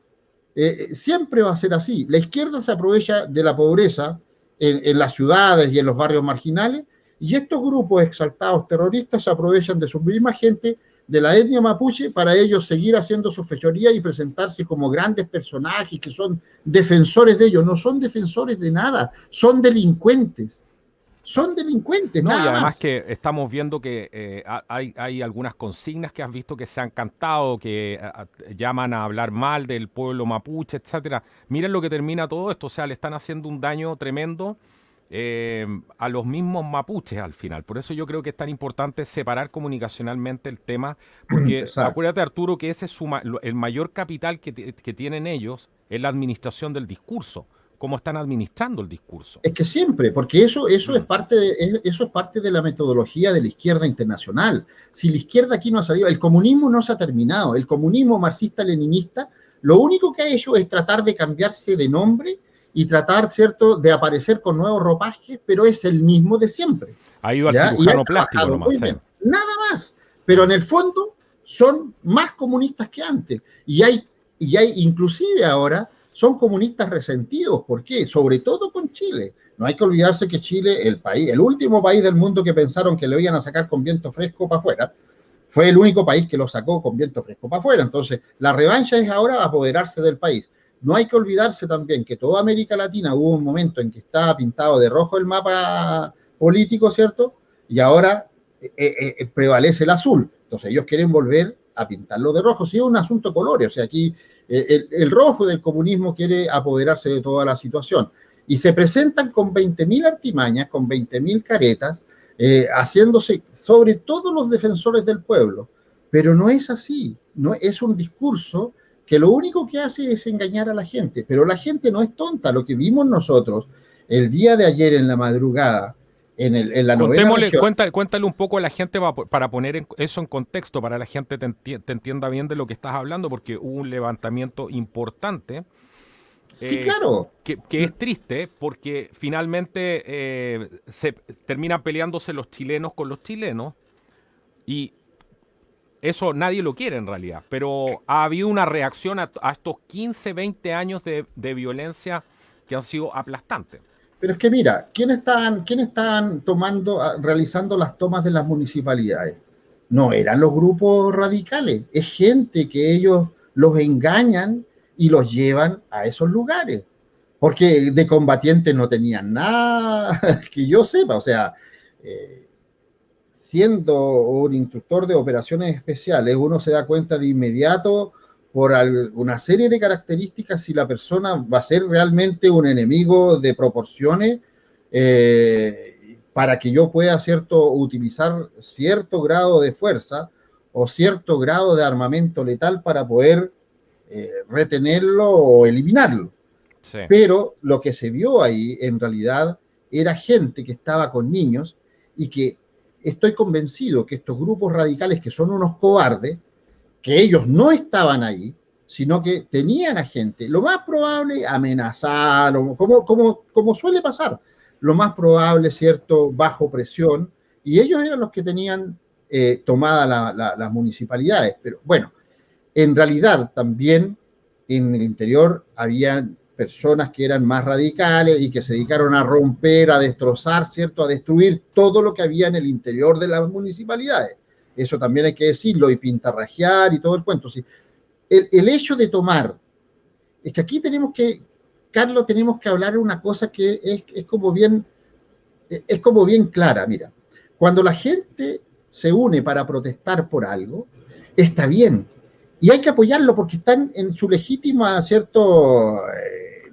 Siempre va a ser así. La izquierda se aprovecha de la pobreza en las ciudades y en los barrios marginales, y estos grupos exaltados terroristas se aprovechan de su misma gente, de la etnia mapuche, para ellos seguir haciendo su fechoría y presentarse como grandes personajes que son defensores de ellos. No son defensores de nada, son delincuentes. Son delincuentes, no, nada y además más. que estamos viendo que hay algunas consignas que has visto que se han cantado, que llaman a hablar mal del pueblo mapuche, etcétera. Miren lo que termina todo esto, o sea, le están haciendo un daño tremendo a los mismos mapuches al final. Por eso yo creo que es tan importante separar comunicacionalmente el tema, porque Exacto. acuérdate, Arturo, que ese es el mayor capital que tienen ellos, es la administración del discurso, cómo están administrando el discurso. Es que siempre, porque eso es parte de la metodología de la izquierda internacional. Si la izquierda aquí no ha salido, el comunismo no se ha terminado. El comunismo marxista-leninista lo único que ha hecho es tratar de cambiarse de nombre y tratar, ¿cierto?, de aparecer con nuevos ropajes, pero es el mismo de siempre. Ha ido al ¿Ya? cirujano plástico nomás. Nada más. Pero en el fondo son más comunistas que antes. Y hay inclusive ahora, son comunistas resentidos. ¿Por qué? Sobre todo con Chile. No hay que olvidarse que Chile, el último país del mundo que pensaron que lo iban a sacar con viento fresco para afuera, fue el único país que lo sacó con viento fresco para afuera. Entonces, la revancha es ahora apoderarse del país. No hay que olvidarse también que toda América Latina hubo un momento en que estaba pintado de rojo el mapa político, ¿cierto? Y ahora prevalece el azul. Entonces ellos quieren volver a pintarlo de rojo. Sí, es un asunto de colores. O sea, aquí el rojo del comunismo quiere apoderarse de toda la situación. Y se presentan con 20.000 artimañas, con 20.000 caretas, haciéndose sobre todo los defensores del pueblo. Pero no es así. No, es un discurso que lo único que hace es engañar a la gente, pero la gente no es tonta. Lo que vimos nosotros el día de ayer en la madrugada, en la novena región. Cuéntale un poco a la gente para poner eso en contexto, para que la gente te entienda bien de lo que estás hablando, porque hubo un levantamiento importante. Sí, claro. Que es triste, porque finalmente se terminan peleándose los chilenos con los chilenos, y eso nadie lo quiere en realidad, pero ha habido una reacción a estos 15, 20 años de violencia que han sido aplastantes. Pero es que mira, ¿quién estaban realizando las tomas de las municipalidades? No eran los grupos radicales, es gente que ellos los engañan y los llevan a esos lugares, porque de combatientes no tenían nada que yo sepa. O sea, siendo un instructor de operaciones especiales, uno se da cuenta de inmediato por una serie de características si la persona va a ser realmente un enemigo de proporciones, para que yo pueda utilizar cierto grado de fuerza o cierto grado de armamento letal para poder retenerlo o eliminarlo. Sí. Pero lo que se vio ahí en realidad era gente que estaba con niños y que estoy convencido que estos grupos radicales que son unos cobardes, que ellos no estaban ahí, sino que tenían a gente, lo más probable, amenazar, como suele pasar, lo más probable, ¿cierto?, bajo presión, y ellos eran los que tenían tomadas las municipalidades. Pero bueno, en realidad también en el interior había personas que eran más radicales y que se dedicaron a romper, a destrozar, ¿cierto?, a destruir todo lo que había en el interior de las municipalidades. Eso también hay que decirlo, y pintarrajear y todo el cuento. Sí. El hecho de tomar, es que aquí tenemos que, Carlos, tenemos que hablar de una cosa que es como bien clara. Mira, cuando la gente se une para protestar por algo, está bien. Y hay que apoyarlo porque están en su legítima, ¿cierto?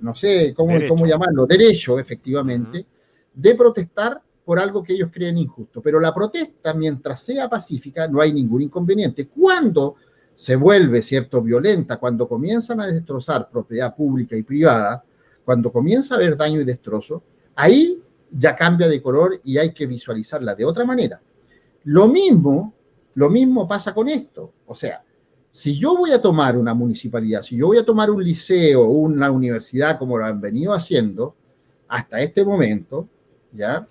No sé cómo Derecho. llamarlo, derecho, Ujú. efectivamente, de protestar por algo que ellos creen injusto. Pero la protesta, mientras sea pacífica, no hay ningún inconveniente. Cuando se vuelve, ¿cierto?, violenta, cuando comienzan a destrozar propiedad pública y privada, cuando comienza a haber daño y destrozo, ahí ya cambia de color y hay que visualizarla de otra manera. Lo mismo, lo mismo pasa con esto. O sea, si yo voy a tomar una municipalidad, si yo voy a tomar un liceo, una universidad, como lo han venido haciendo hasta este momento, ¿ya?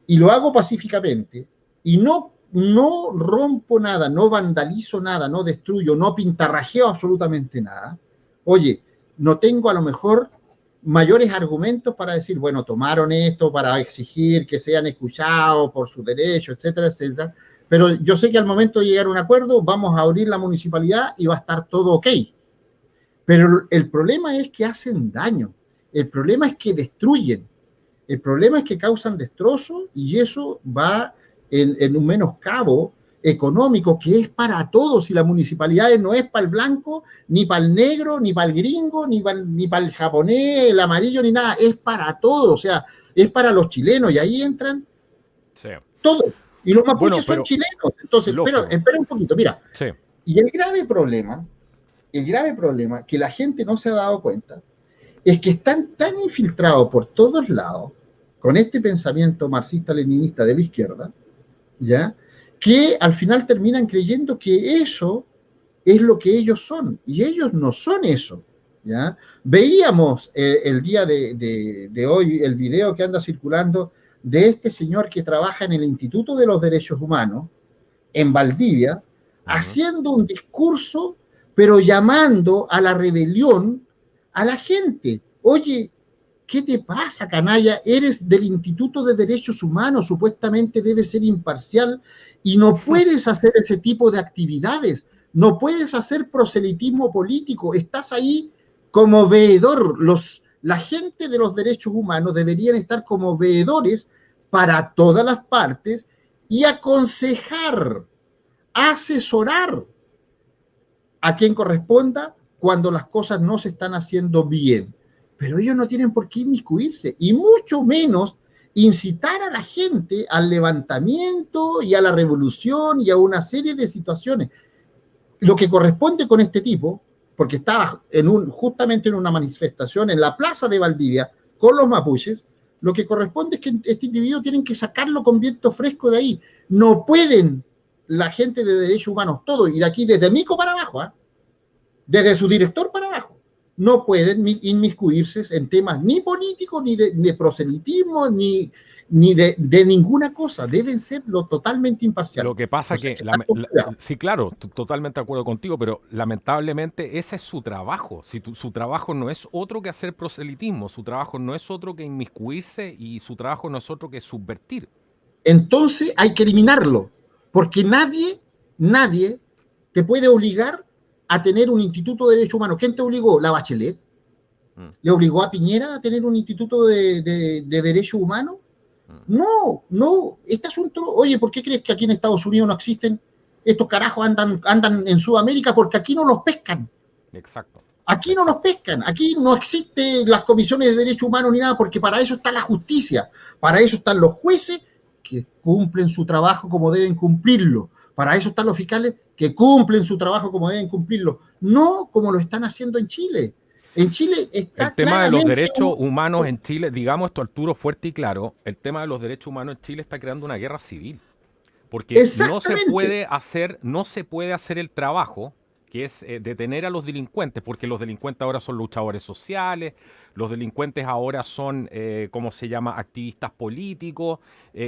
Y lo hago pacíficamente, y no rompo nada, no vandalizo nada, no destruyo, no pintarrajeo absolutamente nada, oye, no tengo a lo mejor mayores argumentos para decir, bueno, tomaron esto para exigir que sean escuchados por sus derechos, etcétera, etcétera. Pero yo sé que al momento de llegar a un acuerdo vamos a abrir la municipalidad y va a estar todo ok. Pero el problema es que hacen daño, el problema es que destruyen, el problema es que causan destrozos y eso va en un menoscabo económico que es para todos, y las municipalidades no es para el blanco, ni para el negro, ni para el gringo, ni para el japonés, el amarillo, ni nada, es para todos, o sea, es para los chilenos, y ahí entran Sí. todos. Y los Bueno, mapuches son pero chilenos. Entonces, pero lógico. espera un poquito, mira, Sí. y el grave problema que la gente no se ha dado cuenta es que están tan infiltrados por todos lados con este pensamiento marxista-leninista de la izquierda, ¿ya?, que al final terminan creyendo que eso es lo que ellos son, y ellos no son eso, ¿ya? Veíamos el día de hoy el video que anda circulando de este señor que trabaja en el Instituto de los Derechos Humanos, en Valdivia, Ujú. haciendo un discurso, pero llamando a la rebelión a la gente. Oye, ¿qué te pasa, canalla? Eres del Instituto de Derechos Humanos, supuestamente debes ser imparcial y no puedes hacer ese tipo de actividades, no puedes hacer proselitismo político, estás ahí como veedor. La gente de los derechos humanos deberían estar como veedores para todas las partes y aconsejar, asesorar a quien corresponda cuando las cosas no se están haciendo bien. Pero ellos no tienen por qué inmiscuirse, y mucho menos incitar a la gente al levantamiento y a la revolución y a una serie de situaciones. Lo que corresponde con este tipo, porque estaba justamente en una manifestación en la plaza de Valdivia con los mapuches, lo que corresponde es que este individuo tienen que sacarlo con viento fresco de ahí. No pueden la gente de derechos humanos, todo, y de aquí desde Mico para abajo, desde su director para abajo, no pueden inmiscuirse en temas ni políticos, ni de proselitismo, ni de ninguna cosa. Deben ser lo totalmente Lo imparciales. que pasa O sea, que, que están con cuidado. sí, claro, totalmente de acuerdo contigo, pero lamentablemente ese es su trabajo. Si su trabajo no es otro que hacer proselitismo, su trabajo no es otro que inmiscuirse y su trabajo no es otro que subvertir. Entonces hay que eliminarlo, porque nadie te puede obligar a tener un instituto de derechos humanos. ¿Quién te obligó? La Bachelet. Mm, ¿Le obligó a Piñera a tener un instituto de derechos humanos? mm. No, este asunto, oye, ¿por qué crees que aquí en Estados Unidos no existen? Estos carajos andan en Sudamérica porque aquí no los pescan. Exacto, Aquí no los exacto. pescan, aquí no existen las comisiones de derechos humanos ni nada, porque para eso está la justicia, para eso están los jueces que cumplen su trabajo como deben cumplirlo, para eso están los fiscales que cumplen su trabajo como deben cumplirlo, no como lo están haciendo en Chile. En Chile El está tema de los claramente derechos humanos en Chile, digamos esto Arturo fuerte y claro, el tema de los derechos humanos en Chile está creando una guerra civil. Porque exactamente. no se puede hacer el trabajo que es detener a los delincuentes, porque los delincuentes ahora son luchadores sociales, los delincuentes ahora son, ¿cómo se llama?, activistas políticos,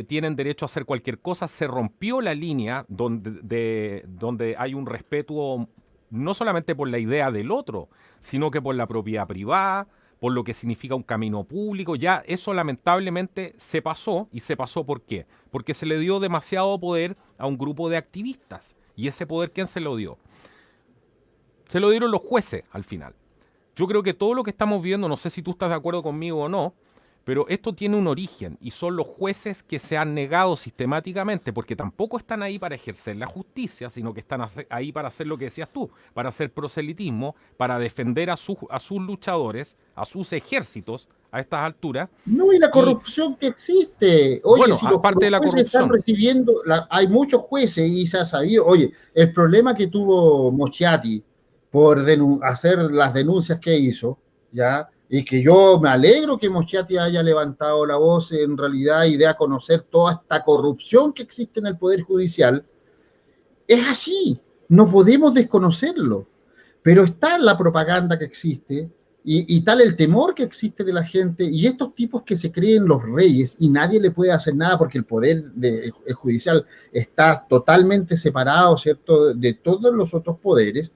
tienen derecho a hacer cualquier cosa. Se rompió la línea donde hay un respeto no solamente por la idea del otro, sino que por la propiedad privada, por lo que significa un camino público. Ya eso lamentablemente se pasó. ¿Y se pasó por qué? Porque se le dio demasiado poder a un grupo de activistas. ¿Y ese poder quién se lo dio? Se lo dieron los jueces al final. Yo creo que todo lo que estamos viendo, no sé si tú estás de acuerdo conmigo o no, pero esto tiene un origen y son los jueces que se han negado sistemáticamente, porque tampoco están ahí para ejercer la justicia, sino que están ahí para hacer lo que decías tú, para hacer proselitismo, para defender a sus luchadores, a sus ejércitos a estas alturas. No, y la Y corrupción que existe. Oye, bueno, si aparte los de la jueces están corrupción, recibiendo, hay muchos jueces y se ha sabido, oye, el problema que tuvo Mochiati por hacer las denuncias que hizo, ¿ya? Y que yo me alegro que Mochiati haya levantado la voz en realidad y dé a conocer toda esta corrupción que existe en el Poder Judicial, es así, no podemos desconocerlo, pero está la propaganda que existe y tal el temor que existe de la gente y estos tipos que se creen los reyes y nadie le puede hacer nada porque el poder el judicial está totalmente separado, ¿cierto?, de todos los otros poderes,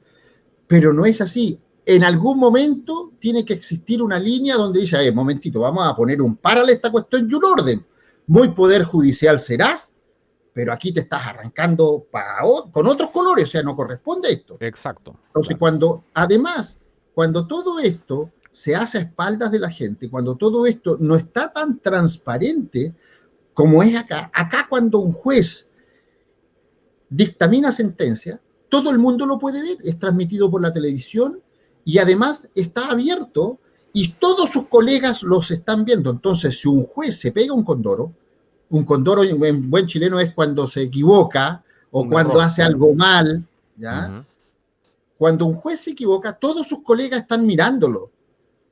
pero no es así. En algún momento tiene que existir una línea donde dice, momentito, vamos a poner un párale a esta cuestión y un orden. Muy poder judicial serás, pero aquí te estás arrancando con otros colores, o sea, no corresponde esto. exacto, Entonces, claro. cuando todo esto se hace a espaldas de la gente, cuando todo esto no está tan transparente como es acá cuando un juez dictamina sentencia, todo el mundo lo puede ver, es transmitido por la televisión y además está abierto y todos sus colegas los están viendo. Entonces, si un juez se pega un condoro en buen chileno es cuando se equivoca o Un cuando error, hace claro. algo mal, ¿ya? Ujú. Cuando un juez se equivoca, todos sus colegas están mirándolo.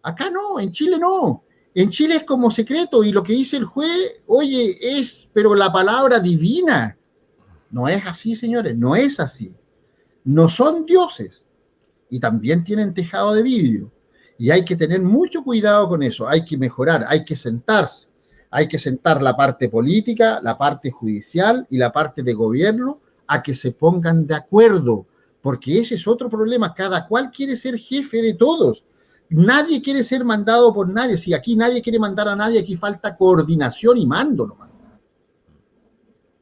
Acá no, en Chile no. En Chile es como secreto y lo que dice el juez, oye, pero la palabra divina. No es así, señores, no es así. No son dioses y también tienen tejado de vidrio. Y hay que tener mucho cuidado con eso, hay que mejorar, hay que sentarse. Hay que sentar la parte política, la parte judicial y la parte de gobierno a que se pongan de acuerdo, porque ese es otro problema, cada cual quiere ser jefe de todos. Nadie quiere ser mandado por nadie, si aquí nadie quiere mandar a nadie, aquí falta coordinación y mando nomás.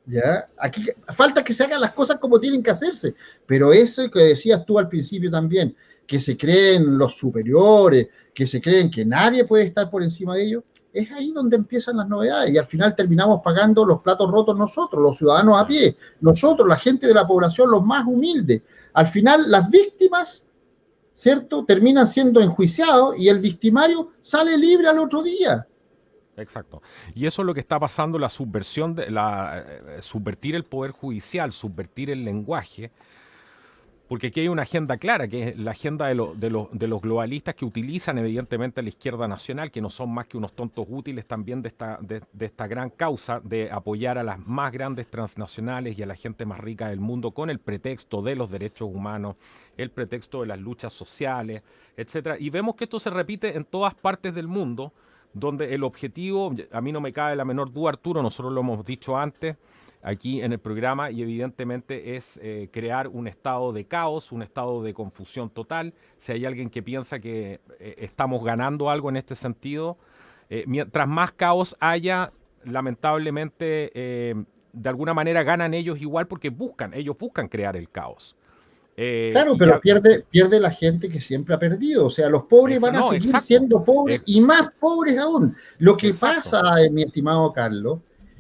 ¿Ya? Aquí falta que se hagan las cosas como tienen que hacerse, pero eso que decías tú al principio también, que se creen los superiores, que se creen que nadie puede estar por encima de ellos, es ahí donde empiezan las novedades y al final terminamos pagando los platos rotos nosotros, los ciudadanos Sí, a pie, nosotros, la gente de la población, los más humildes. Al final las víctimas, ¿cierto?, terminan siendo enjuiciados y el victimario sale libre al otro día. exacto. Y eso es lo que está pasando, la subversión, subvertir el poder judicial, subvertir el lenguaje, porque aquí hay una agenda clara, que es la agenda de los globalistas que utilizan evidentemente a la izquierda nacional, que no son más que unos tontos útiles también de esta gran causa de apoyar a las más grandes transnacionales y a la gente más rica del mundo con el pretexto de los derechos humanos, el pretexto de las luchas sociales, etcétera. Y vemos que esto se repite en todas partes del mundo, donde el objetivo, a mí no me cabe la menor duda, Arturo, nosotros lo hemos dicho antes aquí en el programa, y evidentemente es crear un estado de caos, un estado de confusión total. Si hay alguien que piensa que estamos ganando algo en este sentido, mientras más caos haya, lamentablemente, de alguna manera ganan ellos igual porque ellos buscan crear el caos. Claro, Y pero ya, pierde la gente que siempre ha perdido. O sea, los pobres van a no, seguir exacto, siendo pobres y más pobres aún. Lo que exacto. pasa, mi estimado Carlos,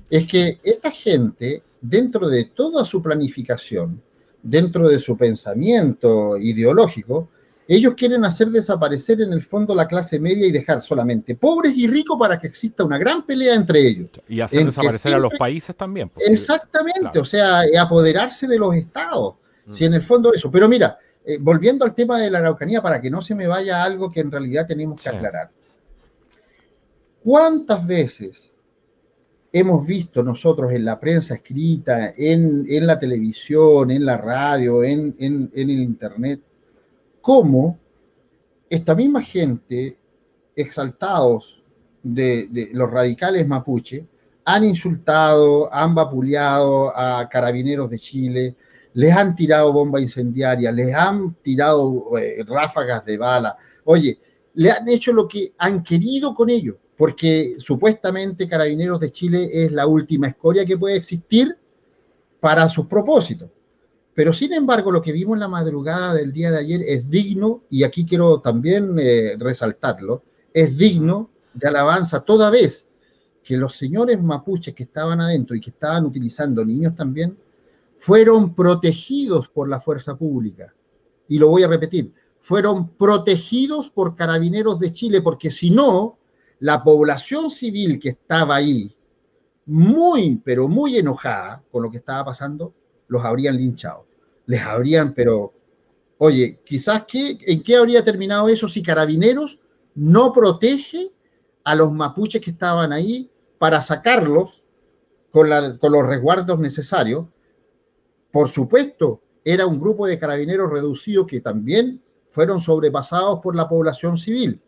es que esta gente, dentro de toda su planificación, dentro de su pensamiento ideológico, ellos quieren hacer desaparecer en el fondo la clase media y dejar solamente pobres y ricos para que exista una gran pelea entre ellos. Y hacer En que desaparecer a los siempre países también, pues sí, exactamente, claro. o sea, apoderarse de los estados, si Mm. en el fondo eso. Pero mira, volviendo al tema de la Araucanía, para que no se me vaya algo que en realidad tenemos que Sí. aclarar. ¿Cuántas veces hemos visto nosotros en la prensa escrita, en la televisión, en la radio, en el internet, cómo esta misma gente, exaltados de los radicales mapuche, han insultado, han vapuleado a carabineros de Chile, les han tirado bomba incendiaria, les han tirado ráfagas de bala? Oye, le han hecho lo que han querido con ellos, porque supuestamente Carabineros de Chile es la última escoria que puede existir para sus propósitos. Pero sin embargo, lo que vimos en la madrugada del día de ayer es digno, y aquí quiero también resaltarlo, es digno de alabanza toda vez que los señores mapuches que estaban adentro y que estaban utilizando niños también, fueron protegidos por la fuerza pública. Y lo voy a repetir, fueron protegidos por Carabineros de Chile, porque si no, la población civil que estaba ahí, muy, pero muy enojada con lo que estaba pasando, los habrían linchado. Les habrían, pero, oye, quizás ¿en qué habría terminado eso si Carabineros no protege a los mapuches que estaban ahí para sacarlos con los resguardos necesarios? Por supuesto, era un grupo de carabineros reducido que también fueron sobrepasados por la población civil.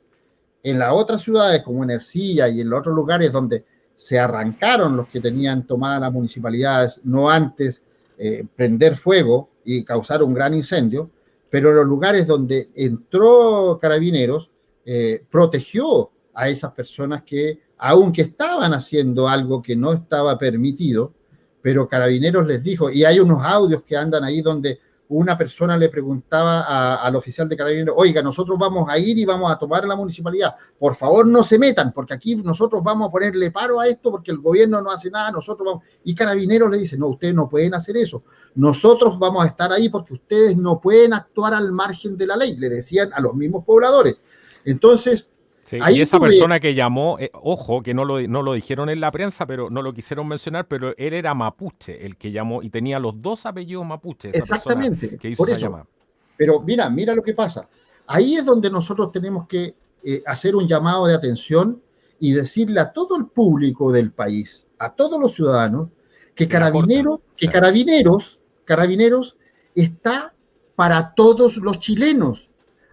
En las otras ciudades, como en Ercilla y en los otros lugares donde se arrancaron los que tenían tomadas las municipalidades, no antes prender fuego y causar un gran incendio, pero en los lugares donde entró Carabineros, protegió a esas personas que, aunque estaban haciendo algo que no estaba permitido, pero Carabineros les dijo, y hay unos audios que andan ahí donde una persona le preguntaba al oficial de Carabineros, oiga, nosotros vamos a ir y vamos a tomar la municipalidad, por favor no se metan, porque aquí nosotros vamos a ponerle paro a esto, porque el gobierno no hace nada, nosotros vamos, y Carabineros le dice, no, ustedes no pueden hacer eso, nosotros vamos a estar ahí porque ustedes no pueden actuar al margen de la ley, le decían a los mismos pobladores. Entonces, Sí, y ahí esa tuve, persona que llamó, ojo, que no lo dijeron en la prensa, pero no lo quisieron mencionar, pero él era mapuche, el que llamó, y tenía los dos apellidos mapuche, esa persona exactamente, que hizo por esa eso. llamada. Pero mira lo que pasa. Ahí es donde nosotros tenemos que hacer un llamado de atención y decirle a todo el público del país, a todos los ciudadanos, que Que la corten. Sí. Carabineros está para todos los chilenos.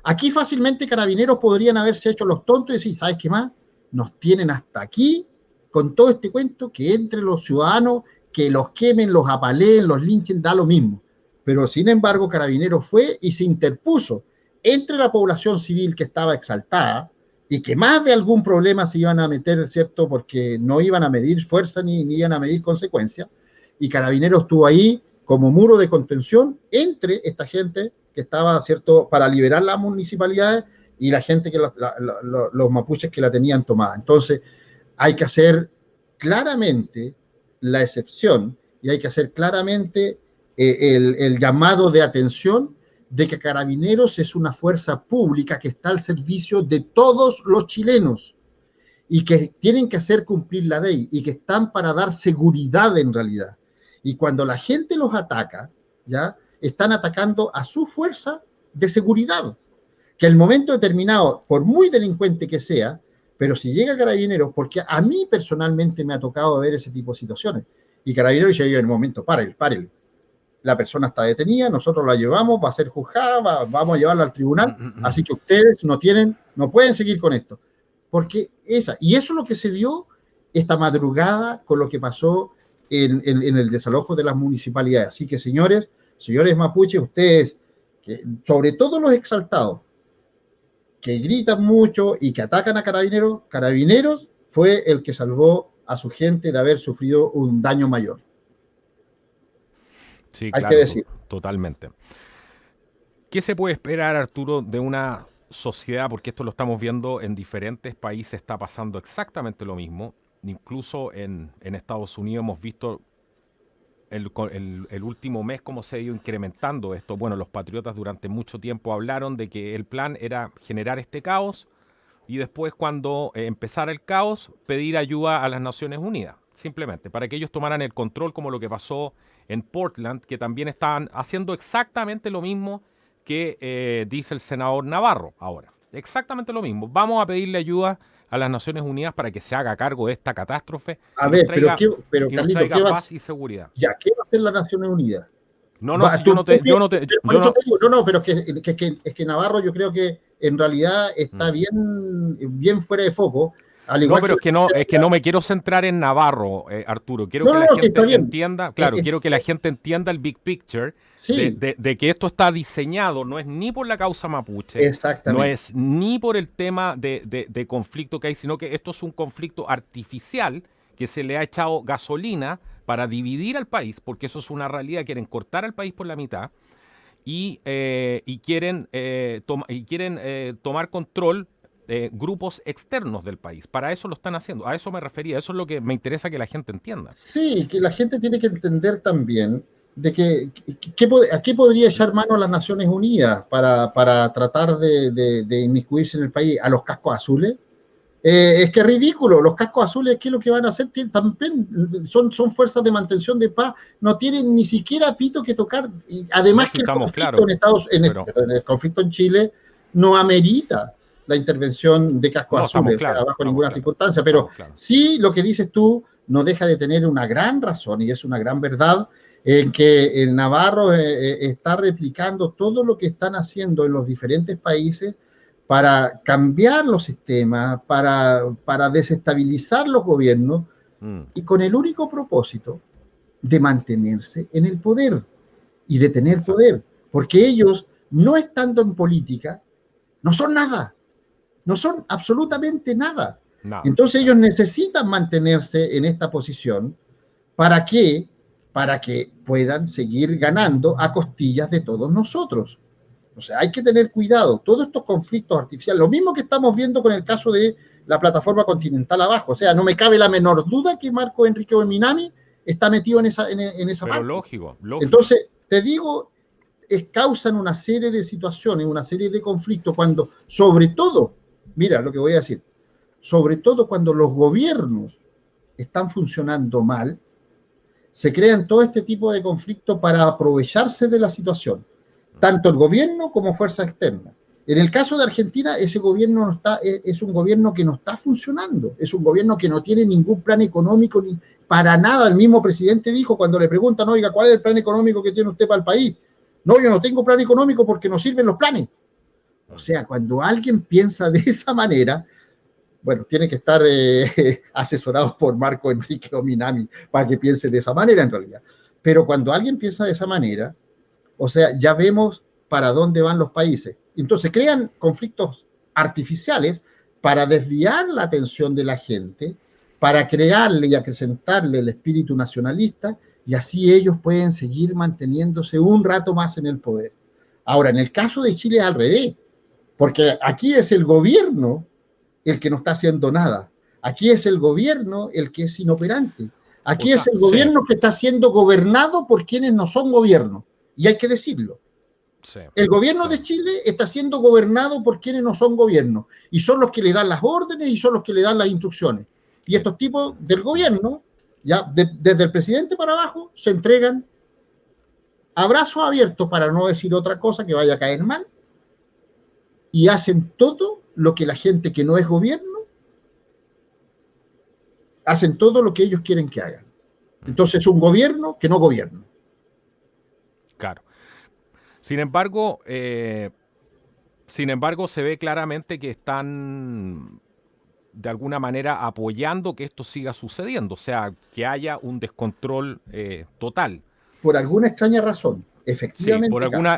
Aquí fácilmente Carabineros podrían haberse hecho los tontos y decir, ¿sabes qué más? Nos tienen hasta aquí con todo este cuento, que entre los ciudadanos, que los quemen, los apaleen, los linchen, da lo mismo. Pero sin embargo, Carabineros fue y se interpuso entre la población civil que estaba exaltada y que más de algún problema se iban a meter, ¿cierto? Porque no iban a medir fuerza ni iban a medir consecuencias. Y Carabineros estuvo ahí como muro de contención entre esta gente que estaba, ¿cierto?, para liberar las municipalidades y la gente que los mapuches que la tenían tomada. Entonces, hay que hacer claramente la excepción y hay que hacer claramente el llamado de atención de que Carabineros es una fuerza pública que está al servicio de todos los chilenos y que tienen que hacer cumplir la ley y que están para dar seguridad en realidad. Y cuando la gente los ataca, ¿ya? Están atacando a su fuerza de seguridad, que al momento determinado, por muy delincuente que sea, pero si llega Carabineros, porque a mí personalmente me ha tocado ver ese tipo de situaciones, y Carabineros dice, en el momento, párele, la persona está detenida, nosotros la llevamos, va a ser juzgada, vamos a llevarla al tribunal, así que ustedes no pueden seguir con esto. Porque y eso es lo que se vio esta madrugada con lo que pasó en el desalojo de las municipalidades. Así que, señores mapuches, ustedes, sobre todo los exaltados, que gritan mucho y que atacan a Carabineros fue el que salvó a su gente de haber sufrido un daño mayor. Sí, Hay que claro, decir. totalmente. ¿Qué se puede esperar, Arturo, de una sociedad? Porque esto lo estamos viendo en diferentes países, está pasando exactamente lo mismo. Incluso en Estados Unidos hemos visto el último mes cómo se ha ido incrementando esto. Bueno, los patriotas durante mucho tiempo hablaron de que el plan era generar este caos y después cuando empezara el caos pedir ayuda a las Naciones Unidas, simplemente, para que ellos tomaran el control como lo que pasó en Portland, que también estaban haciendo exactamente lo mismo que dice el senador Navarro ahora. Exactamente lo mismo. Vamos a pedirle ayuda a las Naciones Unidas para que se haga cargo de esta catástrofe A ver, pero y nos Carlito, traiga paz y seguridad. ¿qué va a hacer las Naciones Unidas? No, no, si yo no te, Por eso te digo, no, pero es que Navarro yo creo que en realidad está bien fuera de foco. Al igual no, pero es que no me quiero centrar en Navarro, Arturo. Quiero que la gente entienda, quiero que la gente entienda el big picture de que esto está diseñado, no es ni por la causa mapuche, no es ni por el tema de conflicto que hay, sino que esto es un conflicto artificial que se le ha echado gasolina para dividir al país, porque eso es una realidad, quieren cortar al país por la mitad y quieren tomar control grupos externos del país. Para eso lo están haciendo. A eso me refería. Eso es lo que me interesa que la gente entienda. Sí, que la gente tiene que entender también de a qué podría echar mano las Naciones Unidas para tratar de inmiscuirse en el país. ¿A los cascos azules? Es que es ridículo. Los cascos azules, ¿qué es lo que van a hacer? También son fuerzas de mantención de paz. No tienen ni siquiera pito que tocar. Y además que el conflicto en Chile no amerita la intervención de cascos azules, bajo ninguna circunstancia, pero sí lo que dices tú no deja de tener una gran razón y es una gran verdad en que el Navarro está replicando todo lo que están haciendo en los diferentes países para cambiar los sistemas, para desestabilizar los gobiernos y con el único propósito de mantenerse en el poder y de tener poder, porque ellos, no estando en política, no son nada. No son absolutamente nada. No. Entonces ellos necesitan mantenerse en esta posición. ¿Para qué? Para que puedan seguir ganando a costillas de todos nosotros. O sea, hay que tener cuidado. Todos estos conflictos artificiales, lo mismo que estamos viendo con el caso de la plataforma continental abajo. O sea, no me cabe la menor duda que Marco Enrique Minami está metido en esa Pero parte. Lógico. Entonces, te digo, causan una serie de situaciones, una serie de conflictos cuando, sobre todo, mira lo que voy a decir, sobre todo cuando los gobiernos están funcionando mal, se crean todo este tipo de conflictos para aprovecharse de la situación, tanto el gobierno como fuerza externa. En el caso de Argentina, ese gobierno es un gobierno que no está funcionando, es un gobierno que no tiene ningún plan económico ni para nada. El mismo presidente dijo cuando le preguntan, oiga, ¿cuál es el plan económico que tiene usted para el país? No, yo no tengo plan económico porque no sirven los planes. O sea, cuando alguien piensa de esa manera, bueno, tiene que estar asesorado por Marco Enrique Minami para que piense de esa manera en realidad. Pero cuando alguien piensa de esa manera, o sea, ya vemos para dónde van los países. Entonces crean conflictos artificiales para desviar la atención de la gente, para crearle y acrecentarle el espíritu nacionalista, y así ellos pueden seguir manteniéndose un rato más en el poder. Ahora, en el caso de Chile es al revés. Porque aquí es el gobierno el que no está haciendo nada. Aquí es el gobierno el que es inoperante. Aquí es el gobierno que está siendo gobernado por quienes no son gobierno. Y hay que decirlo. El gobierno de Chile está siendo gobernado por quienes no son gobierno. Y son los que le dan las órdenes y son los que le dan las instrucciones. Y estos tipos del gobierno, ya desde el presidente para abajo, se entregan abrazos abiertos, para no decir otra cosa que vaya a caer mal, y hacen todo lo que la gente que no es gobierno, hacen todo lo que ellos quieren que hagan. Entonces es un gobierno que no gobierna. Claro. Sin embargo, se ve claramente que están de alguna manera apoyando que esto siga sucediendo, o sea, que haya un descontrol total. Por alguna extraña razón. Efectivamente.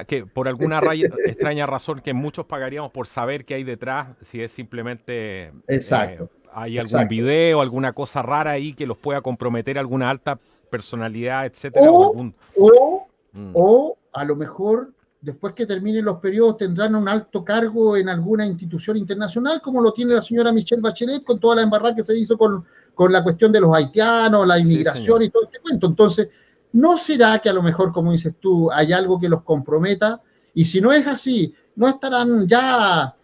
Sí, por alguna extraña razón que muchos pagaríamos por saber qué hay detrás, si es simplemente hay algún video, alguna cosa rara ahí que los pueda comprometer, alguna alta personalidad, etcétera. O a lo mejor después que terminen los periodos tendrán un alto cargo en alguna institución internacional, como lo tiene la señora Michelle Bachelet con toda la embarrada que se hizo con la cuestión de los haitianos, la inmigración y todo este cuento. Entonces, ¿no será que a lo mejor, como dices tú, hay algo que los comprometa? Y si no es así, ¿no estarán ya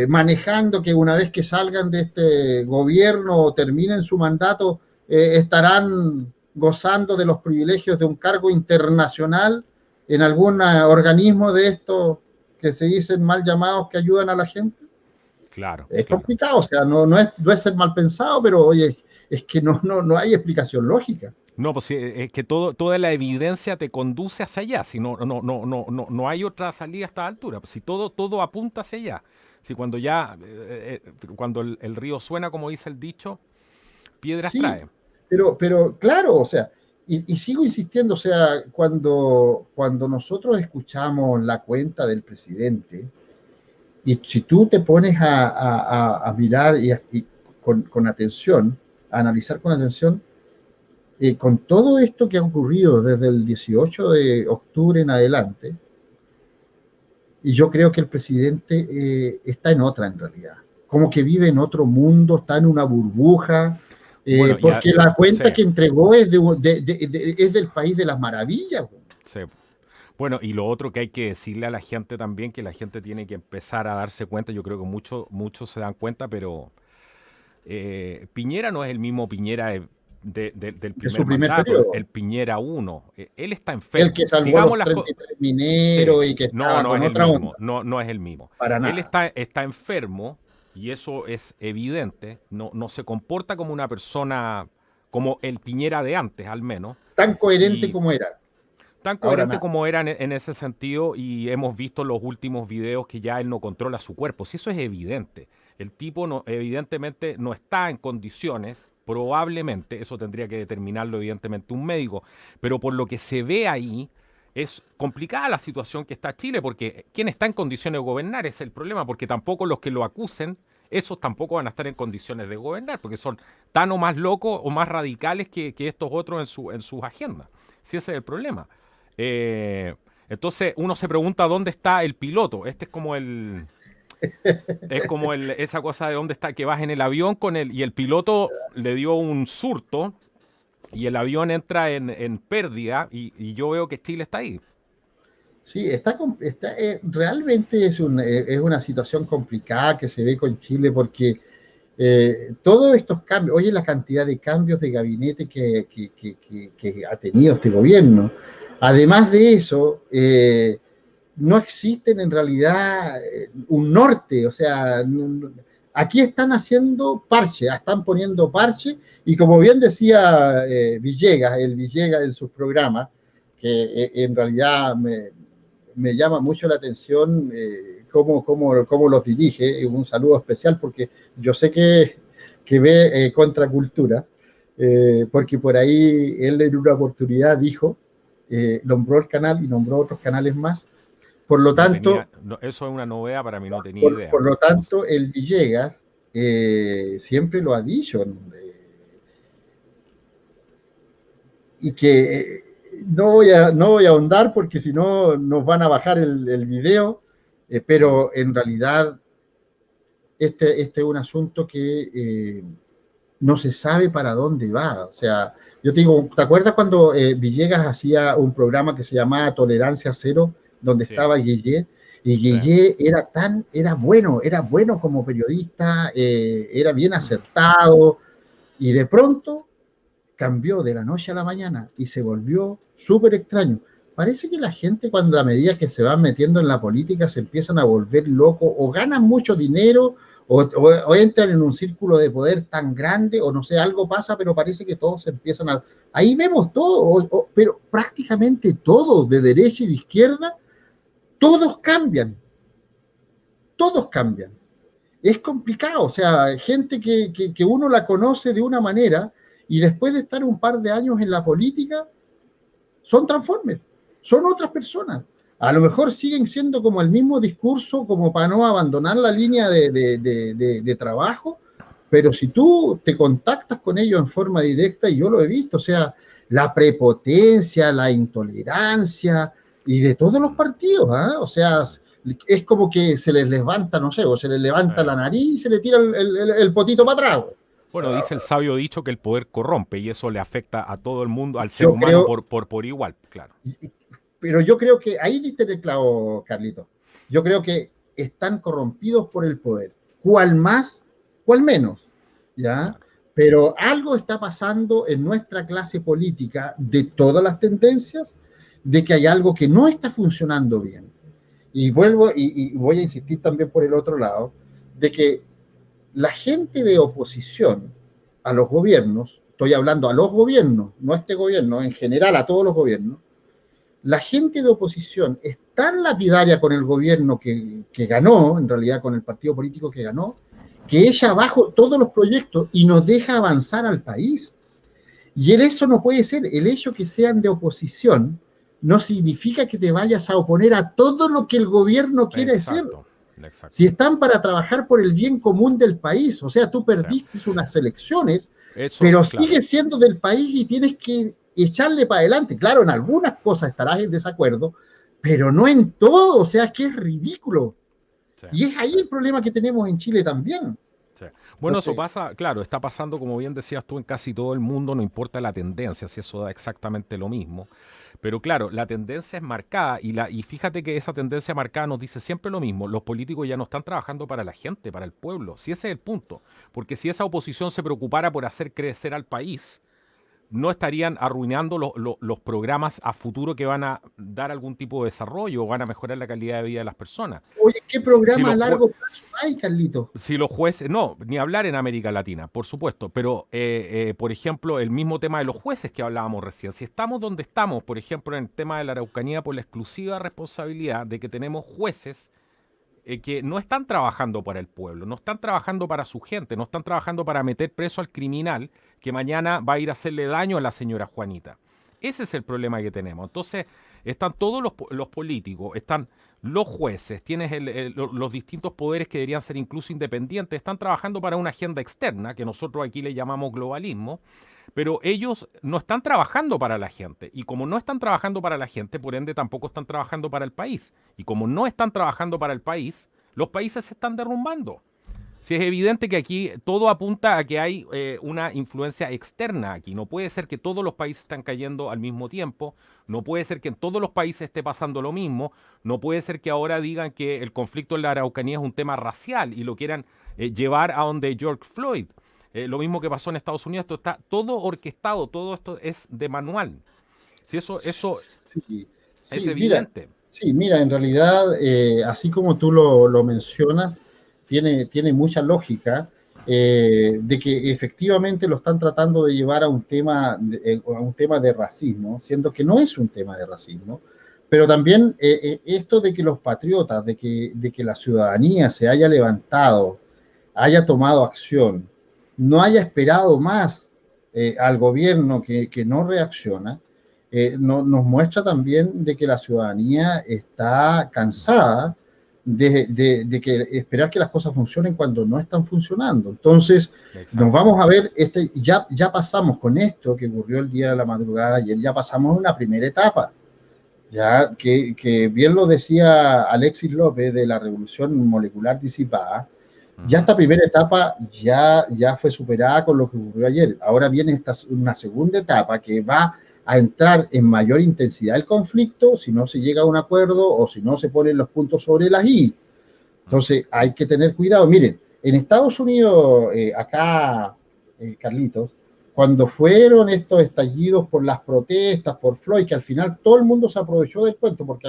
manejando que una vez que salgan de este gobierno o terminen su mandato, estarán gozando de los privilegios de un cargo internacional en algún organismo de estos que se dicen mal llamados que ayudan a la gente. Claro, Es claro. complicado, o sea, no es ser mal pensado, pero oye, es que no hay explicación lógica. No, pues sí, es que toda la evidencia te conduce hacia allá. Si no hay otra salida a esta altura. Pues si todo apunta hacia allá. Si cuando cuando el río suena, como dice el dicho, piedras Sí, trae. pero claro, o sea, y sigo insistiendo, o sea, cuando nosotros escuchamos la cuenta del presidente, y si tú te pones a mirar y con atención, a analizar con atención, con todo esto que ha ocurrido desde el 18 de octubre en adelante, y yo creo que el presidente está en otra en realidad, como que vive en otro mundo, está en una burbuja, Bueno, porque la sí, cuenta que entregó es del país de las maravillas. sí. Bueno, y lo otro que hay que decirle a la gente también, que la gente tiene que empezar a darse cuenta, yo creo que muchos se dan cuenta, pero Piñera no es el mismo Piñera del De su primer primer mandato, periodo. el Piñera uno. Él está El que enfermo. salvó a Digamos los las cosas. 33 Sí, mineros y que no, estaba no con es el otra mismo, onda, no es el mismo. para Él nada. está enfermo y eso es evidente, no se comporta como una persona, como el Piñera de antes al menos, Tan coherente y como era, tan ahora coherente nada. como era en ese sentido y hemos visto los últimos videos que ya él no controla su cuerpo, si eso es evidente. El tipo evidentemente no está en condiciones, probablemente, eso tendría que determinarlo evidentemente un médico, pero por lo que se ve ahí, es complicada la situación que está Chile, porque ¿quién está en condiciones de gobernar? Es el problema, porque tampoco los que lo acusen, esos tampoco van a estar en condiciones de gobernar, porque son tan o más locos o más radicales que estos otros en sus agendas. Si ese es el problema. Entonces uno se pregunta dónde está el piloto. Este es como esa cosa de dónde está, que vas en el avión y el piloto le dio un surto y el avión entra en pérdida y yo veo que Chile está ahí. Sí, realmente es una situación complicada que se ve con Chile porque todos estos cambios, oye, la cantidad de cambios de gabinete que ha tenido este gobierno. Además de eso, no existen en realidad un norte, o sea, aquí están haciendo parche, están poniendo parche, y como bien decía Villegas en sus programas, que en realidad me llama mucho la atención cómo los dirige. Un saludo especial porque yo sé que ve Contracultura, porque por ahí él en una oportunidad dijo, nombró el canal y nombró otros canales más. Por lo No tanto, tenía, eso es una novedad para mí, no tenía idea. por lo No sé. tanto, el Villegas siempre lo ha dicho, y que no voy a ahondar porque si no nos van a bajar el video, pero en realidad este es un asunto que no se sabe para dónde va. O sea, yo te digo, ¿te acuerdas cuando Villegas hacía un programa que se llamaba Tolerancia Cero, donde Sí, estaba Yeye? Y sí. Yeye era bueno como periodista, era bien acertado, y de pronto cambió de la noche a la mañana y se volvió súper extraño. Parece que la gente, cuando a medida que se van metiendo en la política, se empiezan a volver locos o ganan mucho dinero o entran en un círculo de poder tan grande, o no sé, algo pasa, pero parece que todos se empiezan a... Ahí vemos todo, pero prácticamente todo, de derecha y de izquierda, todos cambian, todos cambian. Es complicado, o sea, gente que uno la conoce de una manera y después de estar un par de años en la política, son transformes, son otras personas. A lo mejor siguen siendo como el mismo discurso, como para no abandonar la línea de trabajo, pero si tú te contactas con ellos en forma directa, y yo lo he visto, o sea, la prepotencia, la intolerancia, y de todos los partidos, ¿eh? O sea, es como que se les levanta, no sé, o se les levanta Eh, la nariz y se le tira el potito para atrás. Bueno, dice el sabio dicho que el poder corrompe y eso le afecta a todo el mundo, al ser Yo humano creo, por igual, claro. pero yo creo que ahí diste el clavo, Carlito. Yo creo que están corrompidos por el poder. ¿Cuál más? ¿Cuál menos? ¿Ya? Claro. Pero algo está pasando en nuestra clase política, de todas las tendencias, de que hay algo que no está funcionando bien. Y vuelvo y voy a insistir también por el otro lado, de que la gente de oposición a los gobiernos, estoy hablando a los gobiernos, no a este gobierno, en general a todos los gobiernos, la gente de oposición es tan lapidaria con el gobierno que ganó, en realidad con el partido político que ganó, que echa abajo todos los proyectos y nos deja avanzar al país. Y eso no puede ser. El hecho que sean de oposición no significa que te vayas a oponer a todo lo que el gobierno quiere hacer. Exacto. Si están para trabajar por el bien común del país, o sea, tú perdiste unas elecciones, pero claro, sigues siendo del país y tienes que echarle para adelante. Claro, en algunas cosas estarás en desacuerdo, pero no en todo, o sea, es que es ridículo. Y es ahí el problema que tenemos en Chile también. Bueno, eso pasa, claro, está pasando, como bien decías tú, en casi todo el mundo, no importa la tendencia, si eso da exactamente lo mismo. Pero claro, la tendencia es marcada y fíjate que esa tendencia marcada nos dice siempre lo mismo. Los políticos ya no están trabajando para la gente, para el pueblo. Si ese es el punto. Porque si esa oposición se preocupara por hacer crecer al país, no estarían arruinando los programas a futuro que van a dar algún tipo de desarrollo o van a mejorar la calidad de vida de las personas. Oye, ¿qué programa a largo plazo hay, Carlito? Si los jueces, no, ni hablar en América Latina, por supuesto, pero por ejemplo, el mismo tema de los jueces que hablábamos recién, si estamos donde estamos, por ejemplo, en el tema de la Araucanía, por la exclusiva responsabilidad de que tenemos jueces que no están trabajando para el pueblo, no están trabajando para su gente, no están trabajando para meter preso al criminal que mañana va a ir a hacerle daño a la señora Juanita. Ese es el problema que tenemos. Entonces, están todos los políticos, están los jueces, tienes los distintos poderes que deberían ser incluso independientes, están trabajando para una agenda externa, que nosotros aquí le llamamos globalismo, pero ellos no están trabajando para la gente. Y como no están trabajando para la gente, por ende tampoco están trabajando para el país. Y como no están trabajando para el país, los países se están derrumbando. Si es evidente que aquí todo apunta a que hay una influencia externa aquí. No puede ser que todos los países están cayendo al mismo tiempo. No puede ser que en todos los países esté pasando lo mismo. No puede ser que ahora digan que el conflicto en la Araucanía es un tema racial y lo quieran llevar a donde George Floyd. Lo mismo que pasó en Estados Unidos. Esto está todo orquestado. Todo esto es de manual. Si eso sí, es evidente. Mira, en realidad, así como tú lo mencionas, tiene mucha lógica de que efectivamente lo están tratando de llevar a un tema de racismo, siendo que no es un tema de racismo, pero también esto de que los patriotas, de que la ciudadanía se haya levantado, haya tomado acción, no haya esperado más al gobierno que no reacciona, nos muestra también de que la ciudadanía está cansada de que esperar que las cosas funcionen cuando no están funcionando. Entonces, nos vamos a ver, ya pasamos con esto que ocurrió el día de la madrugada ayer, ya pasamos una primera etapa, ya que bien lo decía Alexis López de la revolución molecular disipada. Ya esta primera etapa ya fue superada con lo que ocurrió ayer. Ahora viene una segunda etapa que va a entrar en mayor intensidad el conflicto si no se llega a un acuerdo o si no se ponen los puntos sobre las i. Entonces hay que tener cuidado. Miren, en Estados Unidos, Carlitos, cuando fueron estos estallidos por las protestas, por Floyd, que al final todo el mundo se aprovechó del cuento porque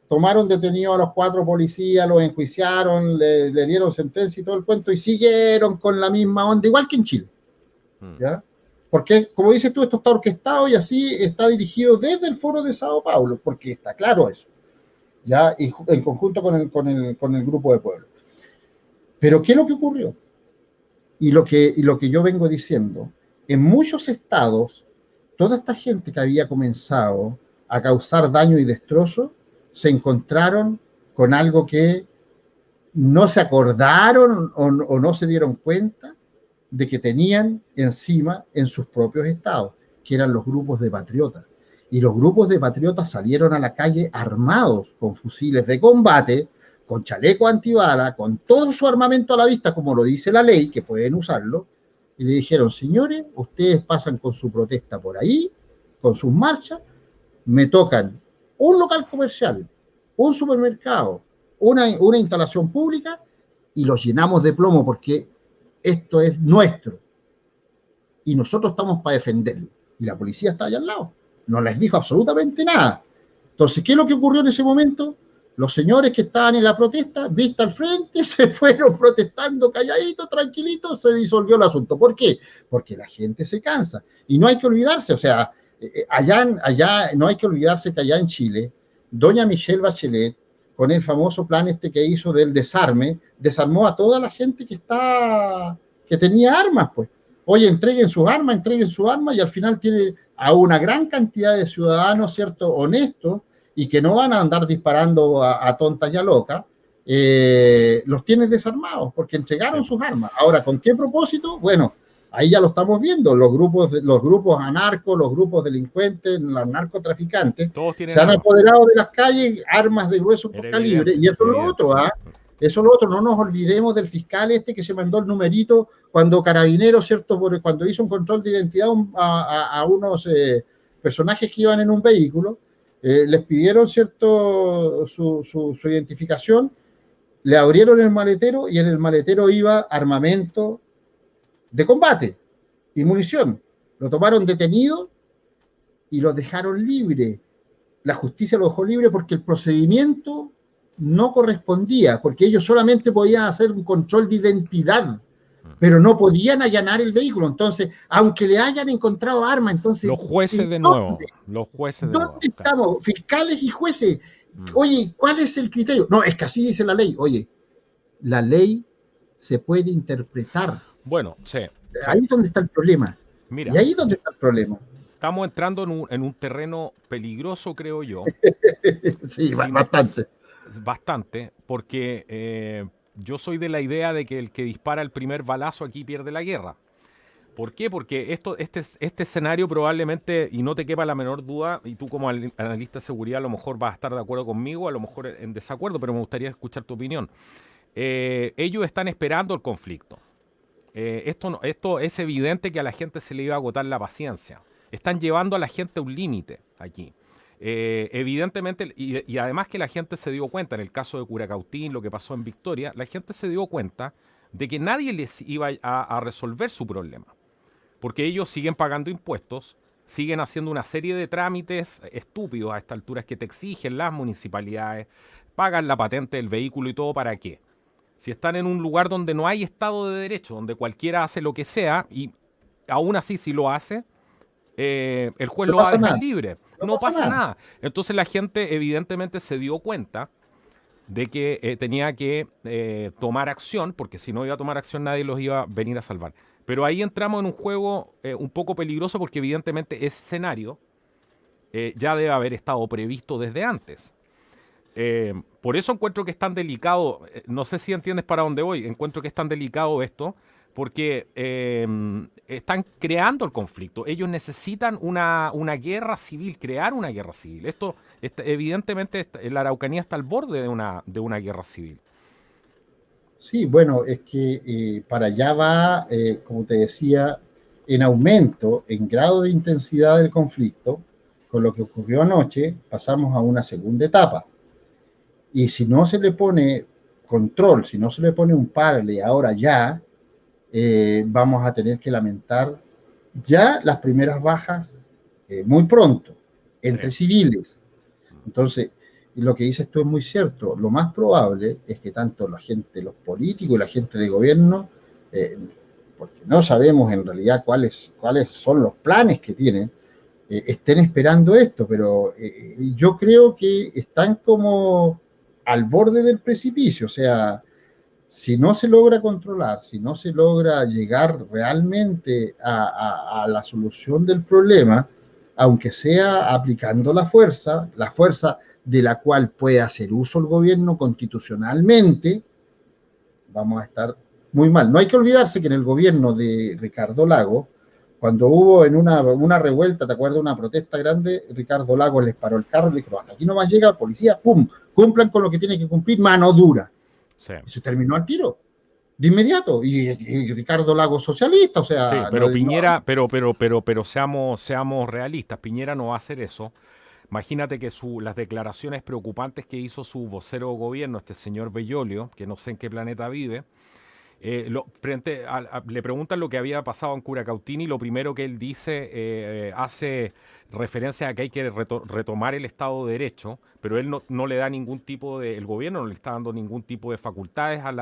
tomaron detenidos a los 4 policías, los enjuiciaron, le dieron sentencia y todo el cuento y siguieron con la misma onda, igual que en Chile. ¿Ya? Porque, como dices tú, esto está orquestado y así está dirigido desde el Foro de Sao Paulo, porque está claro eso, ¿ya? Y en conjunto con el Grupo de Pueblo. Pero, ¿qué es lo que ocurrió? Y lo que yo vengo diciendo, en muchos estados, toda esta gente que había comenzado a causar daño y destrozo, se encontraron con algo que no se acordaron o no se dieron cuenta de que tenían encima en sus propios estados, que eran los grupos de patriotas. Y los grupos de patriotas salieron a la calle armados con fusiles de combate, con chaleco antibala, con todo su armamento a la vista, como lo dice la ley, que pueden usarlo, y le dijeron, señores, ustedes pasan con su protesta por ahí, con sus marchas, me tocan un local comercial, un supermercado, una instalación pública, y los llenamos de plomo porque esto es nuestro y nosotros estamos para defenderlo. Y la policía está allá al lado, no les dijo absolutamente nada. Entonces, ¿qué es lo que ocurrió en ese momento? Los señores que estaban en la protesta, vista al frente, se fueron protestando calladitos, tranquilitos, se disolvió el asunto. ¿Por qué? Porque la gente se cansa. Y no hay que olvidarse, o sea, allá no hay que olvidarse que allá en Chile, doña Michelle Bachelet, con el famoso plan este que hizo del desarme, desarmó a toda la gente que tenía armas, pues. Oye, entreguen sus armas, y al final tiene a una gran cantidad de ciudadanos, ¿cierto?, honestos, y que no van a andar disparando a tontas y a locas, los tienes desarmados, porque entregaron sus armas. Ahora, ¿con qué propósito? Bueno, ahí ya lo estamos viendo, los grupos anarcos, los grupos delincuentes, los narcotraficantes, se han apoderado de las calles, armas de grueso calibre, y eso es lo otro, ¿ah? Eso es lo otro, no nos olvidemos del fiscal este que se mandó el numerito cuando Carabineros, ¿cierto? Cuando hizo un control de identidad a unos personajes que iban en un vehículo, les pidieron, ¿cierto?, su identificación, le abrieron el maletero y en el maletero iba armamento de combate y munición. Lo tomaron detenido y lo dejaron libre. La justicia lo dejó libre porque el procedimiento no correspondía, porque ellos solamente podían hacer un control de identidad, pero no podían allanar el vehículo. Entonces, aunque le hayan encontrado armas, entonces... Los jueces de nuevo. Los jueces de nuevo. ¿Dónde estamos? Fiscales y jueces. Oye, ¿cuál es el criterio? No, es que así dice la ley. Oye, la ley se puede interpretar. Bueno, sí. Ahí es donde está el problema. Mira, y ahí es donde está el problema. Estamos entrando en un terreno peligroso, creo yo. Sí, bastante. Bastante, porque yo soy de la idea de que el que dispara el primer balazo aquí pierde la guerra. ¿Por qué? Porque este escenario probablemente, y no te quepa la menor duda, y tú como analista de seguridad a lo mejor vas a estar de acuerdo conmigo, a lo mejor en desacuerdo, pero me gustaría escuchar tu opinión. Ellos están esperando el conflicto. Esto es evidente que a la gente se le iba a agotar la paciencia. Están llevando a la gente a un límite aquí. Evidentemente, y además que la gente se dio cuenta, en el caso de Curacautín, lo que pasó en Victoria, la gente se dio cuenta de que nadie les iba a resolver su problema. Porque ellos siguen pagando impuestos, siguen haciendo una serie de trámites estúpidos a estas alturas que te exigen las municipalidades, pagan la patente del vehículo y todo, ¿para qué? Si están en un lugar donde no hay Estado de Derecho, donde cualquiera hace lo que sea, y aún así si lo hace, el juez lo va a dejar libre. No pasa nada. Entonces la gente evidentemente se dio cuenta de que tenía que tomar acción, porque si no iba a tomar acción nadie los iba a venir a salvar. Pero ahí entramos en un juego un poco peligroso porque evidentemente ese escenario ya debe haber estado previsto desde antes. Por eso encuentro que es tan delicado, no sé si entiendes para dónde voy, encuentro que es tan delicado esto, porque están creando el conflicto. Ellos necesitan una guerra civil, crear una guerra civil. Evidentemente, la Araucanía está al borde de una guerra civil. Sí, bueno, es que para allá va, como te decía, en aumento, en grado de intensidad del conflicto. Con lo que ocurrió anoche, pasamos a una segunda etapa. Y si no se le pone control, si no se le pone un parle ahora ya, vamos a tener que lamentar ya las primeras bajas muy pronto, entre civiles. Entonces, lo que dices tú es muy cierto. Lo más probable es que tanto la gente, los políticos y la gente de gobierno, porque no sabemos en realidad cuáles son los planes que tienen, estén esperando esto, pero yo creo que están como al borde del precipicio. O sea, si no se logra controlar, si no se logra llegar realmente a la solución del problema, aunque sea aplicando la fuerza de la cual puede hacer uso el gobierno constitucionalmente, vamos a estar muy mal. No hay que olvidarse que en el gobierno de Ricardo Lagos, cuando hubo en una revuelta, ¿te acuerdas? Una protesta grande, Ricardo Lagos les paró el carro y le dijo, hasta aquí nomás llega la policía, ¡pum! Cumplan con lo que tienen que cumplir, mano dura. Sí. Y se terminó al tiro, de inmediato. Y Ricardo Lagos socialista, o sea... Sí, pero no, Piñera, no. pero seamos realistas, Piñera no va a hacer eso. Imagínate que las declaraciones preocupantes que hizo su vocero de gobierno, este señor Bellolio, que no sé en qué planeta vive, Le preguntan lo que había pasado en Curacautini y lo primero que él dice hace referencia a que hay que retomar el Estado de Derecho, pero él no le da ningún tipo el gobierno no le está dando ningún tipo de facultades a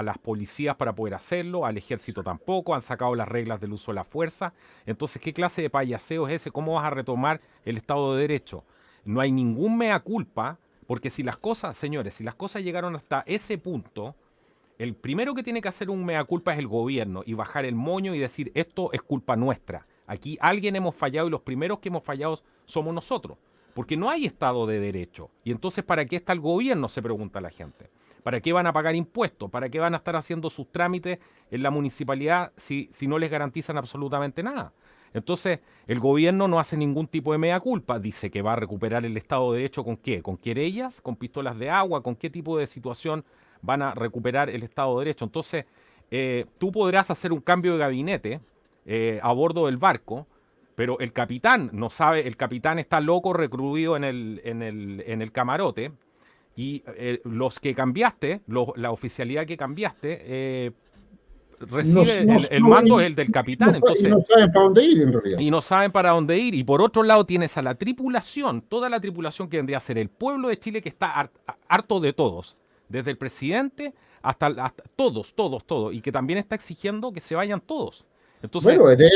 las policías para poder hacerlo, al ejército tampoco, han sacado las reglas del uso de la fuerza. Entonces, ¿qué clase de payaseo es ese? ¿Cómo vas a retomar el Estado de Derecho? No hay ningún mea culpa, porque si las cosas, señores, si las cosas llegaron hasta ese punto, el primero que tiene que hacer un mea culpa es el gobierno y bajar el moño y decir esto es culpa nuestra. Aquí alguien hemos fallado y los primeros que hemos fallado somos nosotros. Porque no hay Estado de Derecho. Y entonces, ¿para qué está el gobierno? Se pregunta la gente. ¿Para qué van a pagar impuestos? ¿Para qué van a estar haciendo sus trámites en la municipalidad si no les garantizan absolutamente nada? Entonces, el gobierno no hace ningún tipo de mea culpa. Dice que va a recuperar el Estado de Derecho ¿con qué? ¿Con querellas? ¿Con pistolas de agua? ¿Con qué tipo de situación van a recuperar el Estado de Derecho? Entonces, tú podrás hacer un cambio de gabinete a bordo del barco, pero el capitán no sabe, el capitán está loco recluido en el camarote y los que cambiaste, la oficialidad que cambiaste, No, recibe no, el mando es el del capitán, y entonces, no saben para dónde ir en realidad. y no saben para dónde ir. Y por otro lado tienes a la tripulación, toda la tripulación que vendría a ser el pueblo de Chile que está harto de todos, desde el presidente hasta todos, y que también está exigiendo que se vayan todos. Entonces, Bueno, de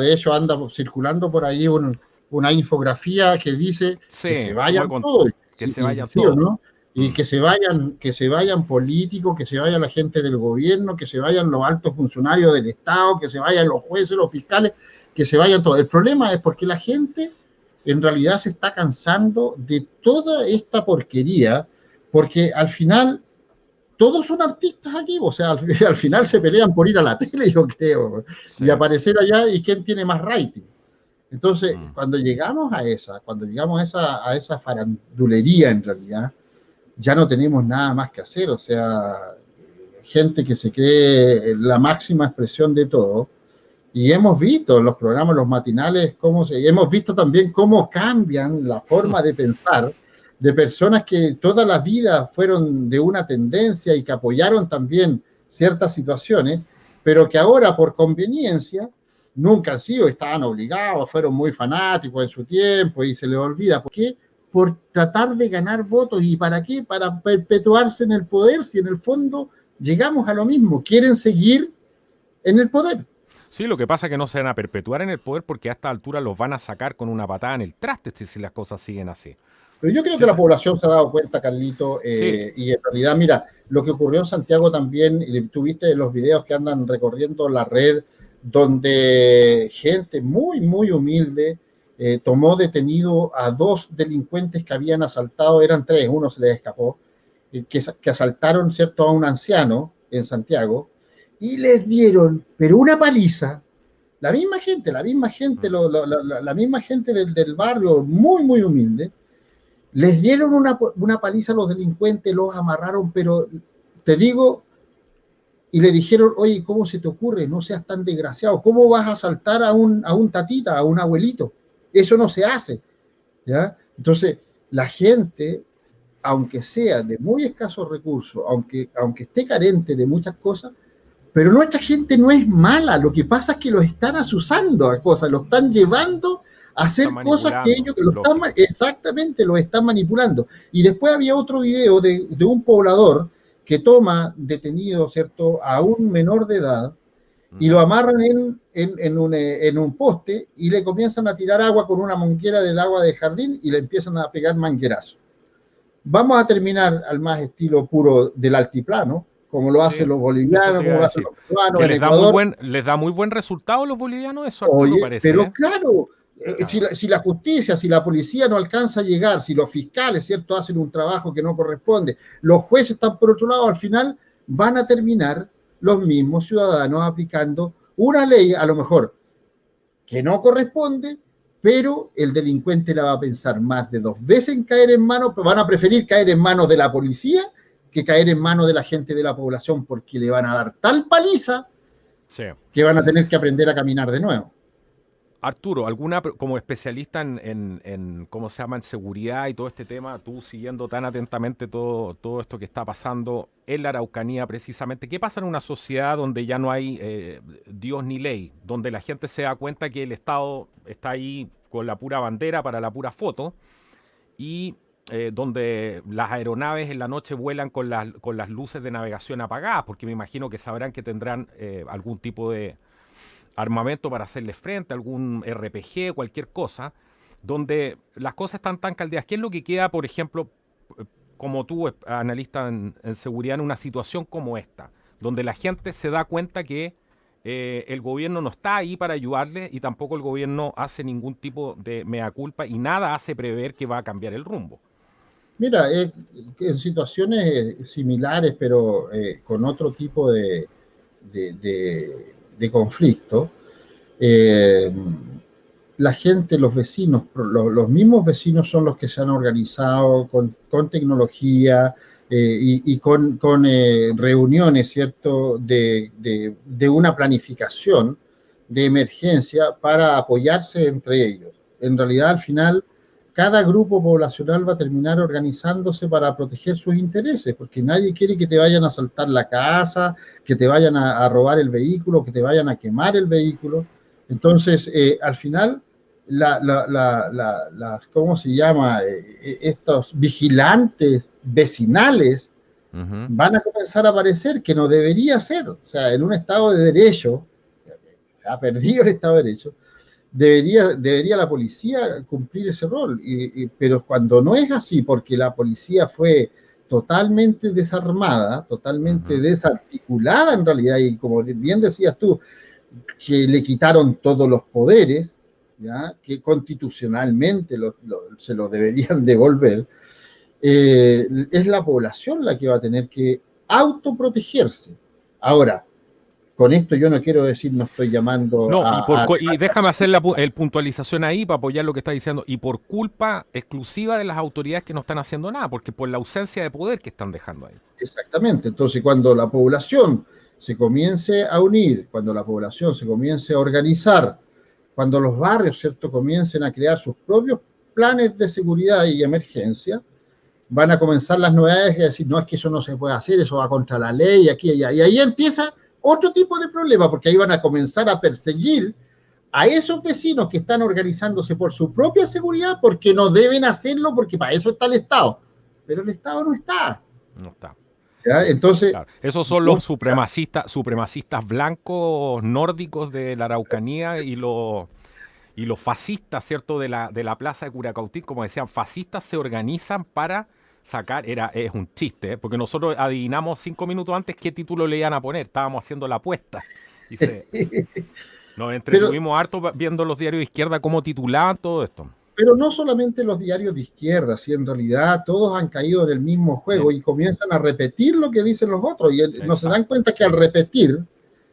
hecho anda circulando por ahí una infografía que dice que sí, se tú me vayan contás, todos, que se y vayan sí o todos. no, y Mm. que se vayan políticos, que se vayan la gente del gobierno, que se vayan los altos funcionarios del Estado, que se vayan los jueces, los fiscales, que se vayan todos. El problema es porque la gente en realidad se está cansando de toda esta porquería, porque al final todos son artistas aquí, o sea, al final se pelean por ir a la tele, yo creo, Sí. y aparecer allá y quién tiene más rating. Entonces, Mm. cuando llegamos a esa farandulería en realidad, ya no tenemos nada más que hacer, o sea, gente que se cree la máxima expresión de todo, y hemos visto en los programas, los matinales, hemos visto también cómo cambian la forma de pensar de personas que toda la vida fueron de una tendencia y que apoyaron también ciertas situaciones, pero que ahora por conveniencia nunca han sido, estaban obligados, fueron muy fanáticos en su tiempo y se les olvida. ¿Por qué? Por tratar de ganar votos. ¿Y para qué? Para perpetuarse en el poder, si en el fondo llegamos a lo mismo, quieren seguir en el poder. Sí, lo que pasa es que no se van a perpetuar en el poder porque a esta altura los van a sacar con una patada en el traste si las cosas siguen así. Pero yo creo Sí, que la población se ha dado cuenta, Carlito, sí. y en realidad, mira, lo que ocurrió en Santiago también, y tuviste los videos que andan recorriendo la red, donde gente muy, muy humilde tomó detenido a dos delincuentes que habían asaltado, eran tres, uno se les escapó, que asaltaron, ¿cierto?, a un anciano en Santiago, y les dieron, pero una paliza, Mm. la misma gente del barrio, muy, muy humilde, les dieron una paliza a los delincuentes, los amarraron, pero te digo, y le dijeron, oye, ¿cómo se te ocurre? No seas tan desgraciado. ¿Cómo vas a asaltar a un tatita, a un abuelito? Eso no se hace. ¿Ya? Entonces, la gente, aunque sea de muy escasos recursos, aunque esté carente de muchas cosas, pero nuestra gente no es mala, lo que pasa es que los están asusando a cosas, los están Sí. llevando a Lo están hacer cosas que manipulando, ellos lo están, lógico. exactamente, lo están manipulando. Y después había otro video de un poblador que toma detenido, ¿cierto?, a un menor de edad y lo Ujú. amarran en un poste y le comienzan a tirar agua con una manguera del agua del jardín y le empiezan a pegar manguerazos. Vamos a terminar al más estilo puro del altiplano, como lo Sí, hacen los eso bolivianos, te iba como a lo hacen decir. los peruanos Que en Ecuador. les da muy buen resultado a los bolivianos, eso Arturo Oye, parece, pero ¿eh? claro, Claro. si la justicia, si la policía no alcanza a llegar, si los fiscales, ¿cierto?, hacen un trabajo que no corresponde, los jueces están por otro lado, al final van a terminar los mismos ciudadanos aplicando una ley, a lo mejor que no corresponde, pero el delincuente la va a pensar más de dos veces en caer en manos, pero van a preferir caer en manos de la policía que caer en manos de la gente de la población, porque le van a dar tal paliza Sí. que van a tener que aprender a caminar de nuevo. Arturo, como especialista en cómo se llama, en seguridad y todo este tema, tú siguiendo tan atentamente todo esto que está pasando en la Araucanía precisamente, ¿qué pasa en una sociedad donde ya no hay Dios ni ley, donde la gente se da cuenta que el Estado está ahí con la pura bandera para la pura foto y donde las aeronaves en la noche vuelan con las luces de navegación apagadas, porque me imagino que sabrán que tendrán algún tipo de armamento para hacerle frente, algún RPG, cualquier cosa, donde las cosas están tan caldeadas? ¿Qué es lo que queda, por ejemplo, como tú, analista en seguridad, en una situación como esta, donde la gente se da cuenta que el gobierno no está ahí para ayudarle y tampoco el gobierno hace ningún tipo de mea culpa y nada hace prever que va a cambiar el rumbo? Mira, en situaciones similares, pero con otro tipo de conflicto, eh, la gente, los vecinos, los mismos vecinos son los que se han organizado con tecnología y con reuniones, ¿cierto?, de una planificación de emergencia para apoyarse entre ellos. En realidad, al final, cada grupo poblacional va a terminar organizándose para proteger sus intereses, porque nadie quiere que te vayan a asaltar la casa, que te vayan a robar el vehículo, que te vayan a quemar el vehículo. Entonces, al final, ¿cómo se llama? Estos vigilantes vecinales Ujú. van a comenzar a aparecer, que no debería ser. O sea, en un Estado de Derecho, se ha perdido el Estado de Derecho, debería la policía cumplir ese rol. Pero cuando no es así, porque la policía fue totalmente desarmada, totalmente Ujú. desarticulada en realidad, y como bien decías tú, que le quitaron todos los poderes, ¿ya?, que constitucionalmente se lo deberían devolver, es la población la que va a tener que autoprotegerse. Ahora, con esto yo no quiero decir, no estoy llamando No, a y déjame hacer el puntualización ahí para apoyar lo que está diciendo. Y por culpa exclusiva de las autoridades que no están haciendo nada, porque por la ausencia de poder que están dejando ahí. exactamente. Entonces, cuando la población se comience a unir, cuando la población se comience a organizar, cuando los barrios, ¿cierto?, comiencen a crear sus propios planes de seguridad y emergencia, van a comenzar las novedades y decir, no, es que eso no se puede hacer, eso va contra la ley, aquí y allá. Y ahí empieza otro tipo de problema, porque ahí van a comenzar a perseguir a esos vecinos que están organizándose por su propia seguridad, porque no deben hacerlo, porque para eso está el Estado. Pero el Estado no está. No está. ¿Ya? Entonces, Claro. Esos son los supremacistas blancos nórdicos de la Araucanía y los fascistas, ¿cierto? De la plaza de Curacautín, como decían, fascistas se organizan para sacar, es un chiste, ¿eh? Porque nosotros adivinamos 5 minutos antes qué título le iban a poner, estábamos haciendo la apuesta. Y nos pero, entretuvimos harto viendo los diarios de izquierda cómo titulaban todo esto. pero no solamente los diarios de izquierda, si en realidad todos han caído en el mismo Sí, juego y comienzan a repetir lo que dicen los otros, y no se dan exacto. cuenta que al repetir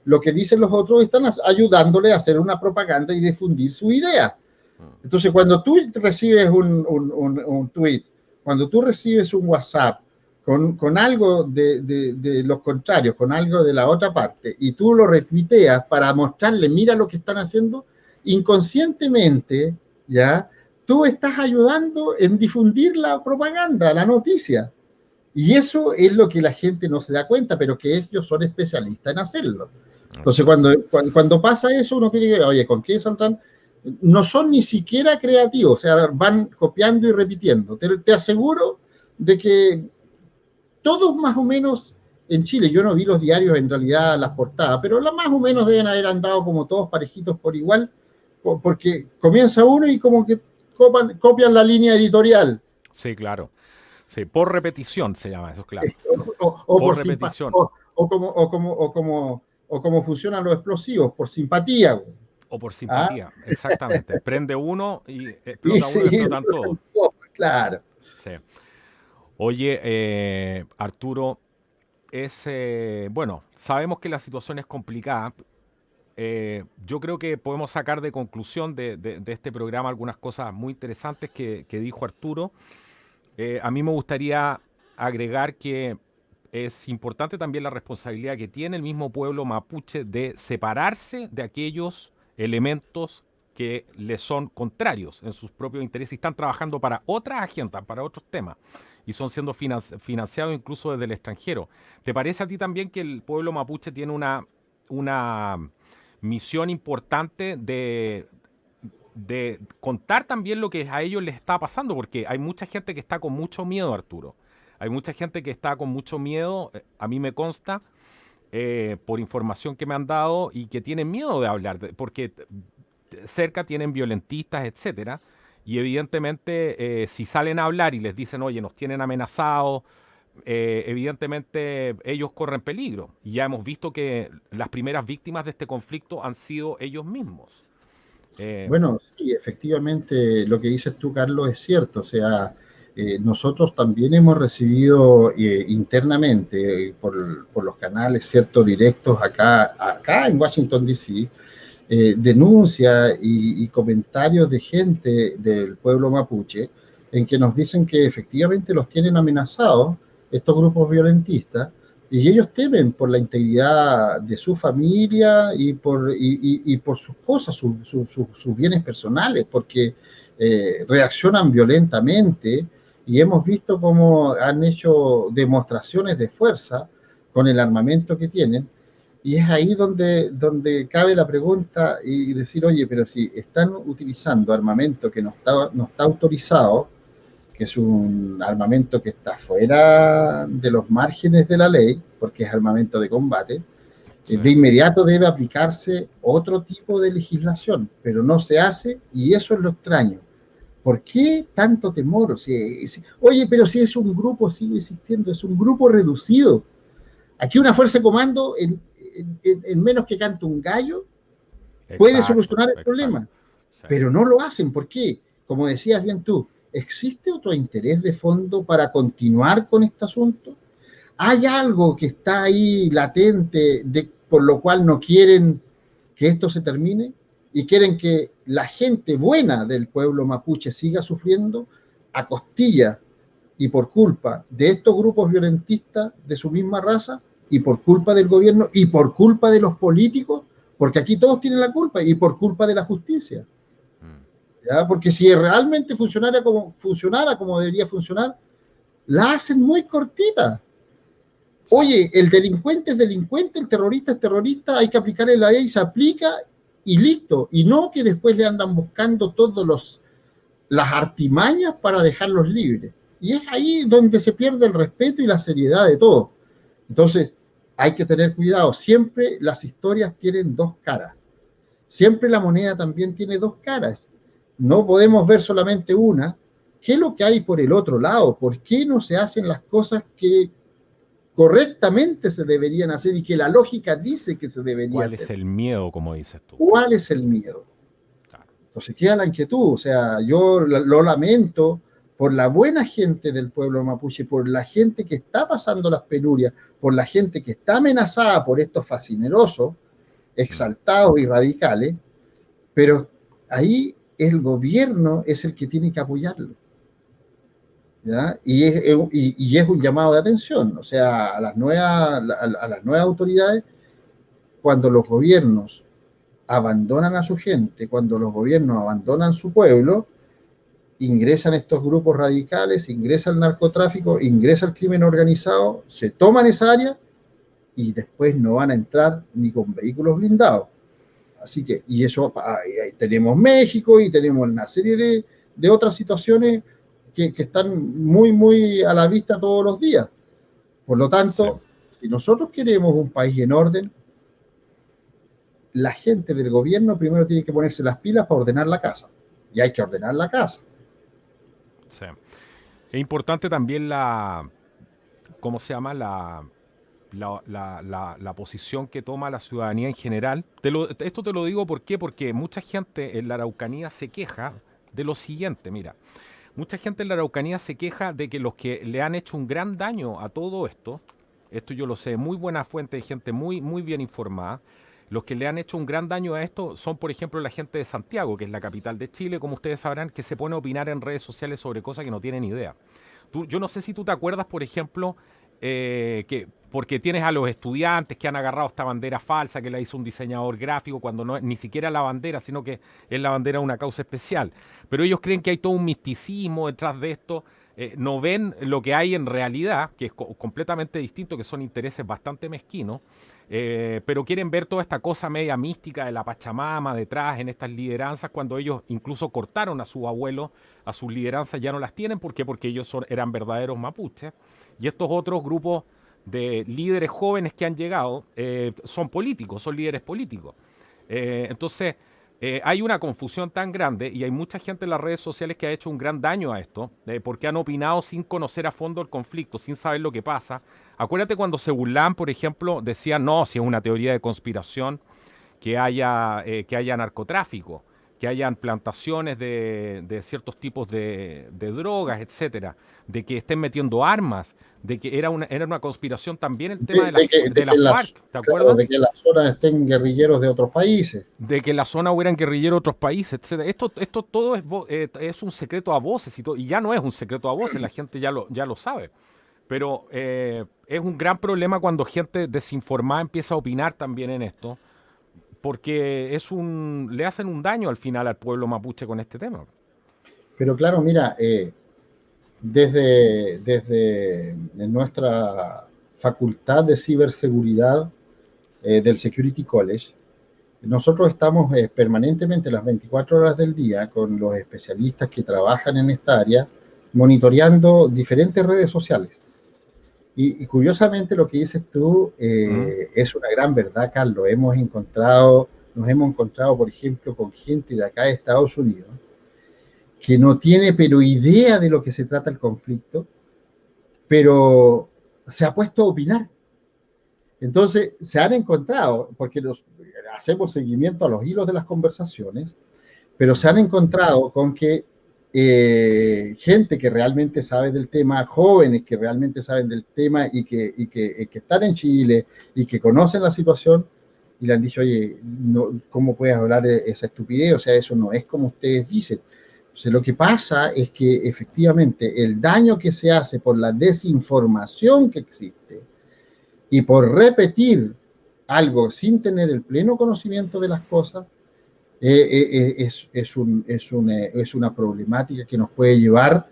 lo que dicen los otros están ayudándole a hacer una propaganda y difundir su idea. Mm. Entonces, cuando tú recibes un tweet, cuando tú recibes un WhatsApp con algo de los contrarios, con algo de la otra parte, y tú lo retuiteas para mostrarle, mira lo que están haciendo, inconscientemente, ¿ya?, tú estás ayudando en difundir la propaganda, la noticia. Y eso es lo que la gente no se da cuenta, pero que ellos son especialistas en hacerlo. Entonces, Exacto. cuando pasa eso, uno tiene que ver, oye, ¿con qué saldrán? No son ni siquiera creativos, o sea, van copiando y repitiendo. Te aseguro de que todos más o menos en Chile, yo no vi los diarios en realidad, las portadas, pero más o menos deben haber andado como todos parejitos por igual, porque comienza uno y como que copian la línea editorial, Sí, claro. Sí, por repetición se llama eso, claro. o Por por simpatía, repetición. o como funcionan los explosivos, por simpatía. O por ¿Ah? simpatía, exactamente. Prende uno y Y explota uno y sí, explotan todos. claro. Sí. Oye, Arturo, bueno, sabemos que la situación es complicada. Yo creo que podemos sacar de conclusión de este programa algunas cosas muy interesantes que dijo Arturo. A mí me gustaría agregar que es importante también la responsabilidad que tiene el mismo pueblo mapuche de separarse de aquellos elementos que le son contrarios en sus propios intereses y están trabajando para otras agendas, para otros temas, y son siendo financiados incluso desde el extranjero. ¿Te parece a ti también que el pueblo mapuche tiene una misión importante de contar también lo que a ellos les está pasando? Porque hay mucha gente que está con mucho miedo, Arturo. Hay mucha gente que está con mucho miedo, a mí me consta, por información que me han dado, y que tienen miedo de hablar, porque cerca tienen violentistas, etcétera, y evidentemente si salen a hablar y les dicen, oye, nos tienen amenazados, evidentemente ellos corren peligro. Y ya hemos visto que las primeras víctimas de este conflicto han sido ellos mismos. Bueno, sí, efectivamente lo que dices tú, Carlos, es cierto. O sea, nosotros también hemos recibido internamente por los canales, cierto, directos acá en Washington, D.C., denuncias y comentarios de gente del pueblo mapuche en que nos dicen que efectivamente los tienen amenazados estos grupos violentistas, y ellos temen por la integridad de su familia y por sus cosas, sus bienes personales, porque reaccionan violentamente, y hemos visto cómo han hecho demostraciones de fuerza con el armamento que tienen. Y es ahí donde cabe la pregunta y decir, oye, pero si están utilizando armamento que no está autorizado, que es un armamento que está fuera de los márgenes de la ley, porque es armamento de combate, Sí. de inmediato debe aplicarse otro tipo de legislación, pero no se hace, y eso es lo extraño. ¿Por qué tanto temor? Oye, pero si es un grupo, sigue existiendo, es un grupo reducido. Aquí una fuerza de comando, en menos que cante un gallo, puede solucionar el problema, Sí. pero no lo hacen. ¿Por qué? Como decías bien tú, ¿existe otro interés de fondo para continuar con este asunto? ¿Hay algo que está ahí latente por lo cual no quieren que esto se termine y quieren que la gente buena del pueblo mapuche siga sufriendo a costilla y por culpa de estos grupos violentistas de su misma raza, y por culpa del gobierno y por culpa de los políticos? Porque aquí todos tienen la culpa, y por culpa de la justicia. ¿Ya? Porque si realmente funcionara como debería funcionar, la hacen muy cortita. Oye, el delincuente es delincuente, el terrorista es terrorista, hay que aplicarle la ley, se aplica y listo. Y no que después le andan buscando las artimañas para dejarlos libres. Y es ahí donde se pierde el respeto y la seriedad de todo. Entonces, hay que tener cuidado. Siempre las historias tienen dos caras. Siempre la moneda también tiene dos caras. No podemos ver solamente una. ¿Qué es lo que hay por el otro lado? ¿Por qué no se hacen las cosas que correctamente se deberían hacer y que la lógica dice que se debería hacer? ¿Cuál es el miedo, como dices tú? ¿Cuál es el miedo? Claro. Entonces queda la inquietud. O sea, yo lo lamento por la buena gente del pueblo mapuche, por la gente que está pasando las penurias, por la gente que está amenazada por estos fascinerosos, exaltados y radicales, pero ahí el gobierno es el que tiene que apoyarlo. ¿Ya? Y es un llamado de atención, o sea, a las nuevas autoridades, cuando los gobiernos abandonan a su gente, cuando los gobiernos abandonan su pueblo, ingresan estos grupos radicales, ingresa el narcotráfico, ingresa el crimen organizado, se toman esa área y después no van a entrar ni con vehículos blindados. Así que, y eso, ahí tenemos México y tenemos una serie de otras situaciones que están muy, muy a la vista todos los días. Por lo tanto, si nosotros queremos un país en orden, la gente del gobierno primero tiene que ponerse las pilas para ordenar la casa. Y hay que ordenar la casa. Sí. Es importante también ¿cómo se llama? La posición que toma la ciudadanía en general. Esto te lo digo ¿por qué? Porque mucha gente en la Araucanía se queja de lo siguiente, mira. Mucha gente en la Araucanía se queja de que los que le han hecho un gran daño a todo esto yo lo sé, muy buena fuente de gente muy, muy bien informada, los que le han hecho un gran daño a esto son, por ejemplo, la gente de Santiago, que es la capital de Chile, como ustedes sabrán, que se pone a opinar en redes sociales sobre cosas que no tienen idea. Yo no sé si tú te acuerdas, por ejemplo, porque tienes a los estudiantes que han agarrado esta bandera falsa que la hizo un diseñador gráfico cuando no es ni siquiera la bandera, sino que es la bandera de una causa especial. Pero ellos creen que hay todo un misticismo detrás de esto. No ven lo que hay en realidad, que es completamente distinto, que son intereses bastante mezquinos, pero quieren ver toda esta cosa media mística de la Pachamama detrás en estas lideranzas, cuando ellos incluso cortaron a sus abuelos, a sus lideranzas ya no las tienen. ¿Por qué? Porque ellos eran verdaderos mapuches. Y estos otros grupos de líderes jóvenes que han llegado son políticos, son líderes políticos. Entonces, hay una confusión tan grande y hay mucha gente en las redes sociales que ha hecho un gran daño a esto, porque han opinado sin conocer a fondo el conflicto, sin saber lo que pasa. Acuérdate cuando se burlaban, por ejemplo, decían, no, si es una teoría de conspiración, que haya narcotráfico, que hayan plantaciones de ciertos tipos de drogas, etcétera, de que estén metiendo armas, de que era una conspiración también el tema de la FARC, ¿te claro, acuerdas? de que en la zona estén guerrilleros de otros países. De que en la zona hubieran guerrilleros de otros países, etcétera. Esto todo es un secreto a voces y ya no es un secreto a voces, la gente ya lo sabe. Pero es un gran problema cuando gente desinformada empieza a opinar también en esto, porque le hacen un daño al final al pueblo mapuche con este tema. Pero claro, mira, desde nuestra facultad de ciberseguridad del Security College, nosotros estamos permanentemente las 24 horas del día con los especialistas que trabajan en esta área, monitoreando diferentes redes sociales. Y curiosamente lo que dices tú es una gran verdad, Carlos. Nos hemos encontrado, por ejemplo, con gente de acá de Estados Unidos que no tiene pero idea de lo que se trata el conflicto, pero se ha puesto a opinar. Entonces, se han encontrado, porque hacemos seguimiento a los hilos de las conversaciones, pero se han encontrado con que gente que realmente sabe del tema, jóvenes que realmente saben del tema y que están en Chile y que conocen la situación, y le han dicho, oye, no, ¿cómo puedes hablar esa estupidez? O sea, eso no es como ustedes dicen. Entonces, lo que pasa es que efectivamente el daño que se hace por la desinformación que existe y por repetir algo sin tener el pleno conocimiento de las cosas, es una problemática que nos puede llevar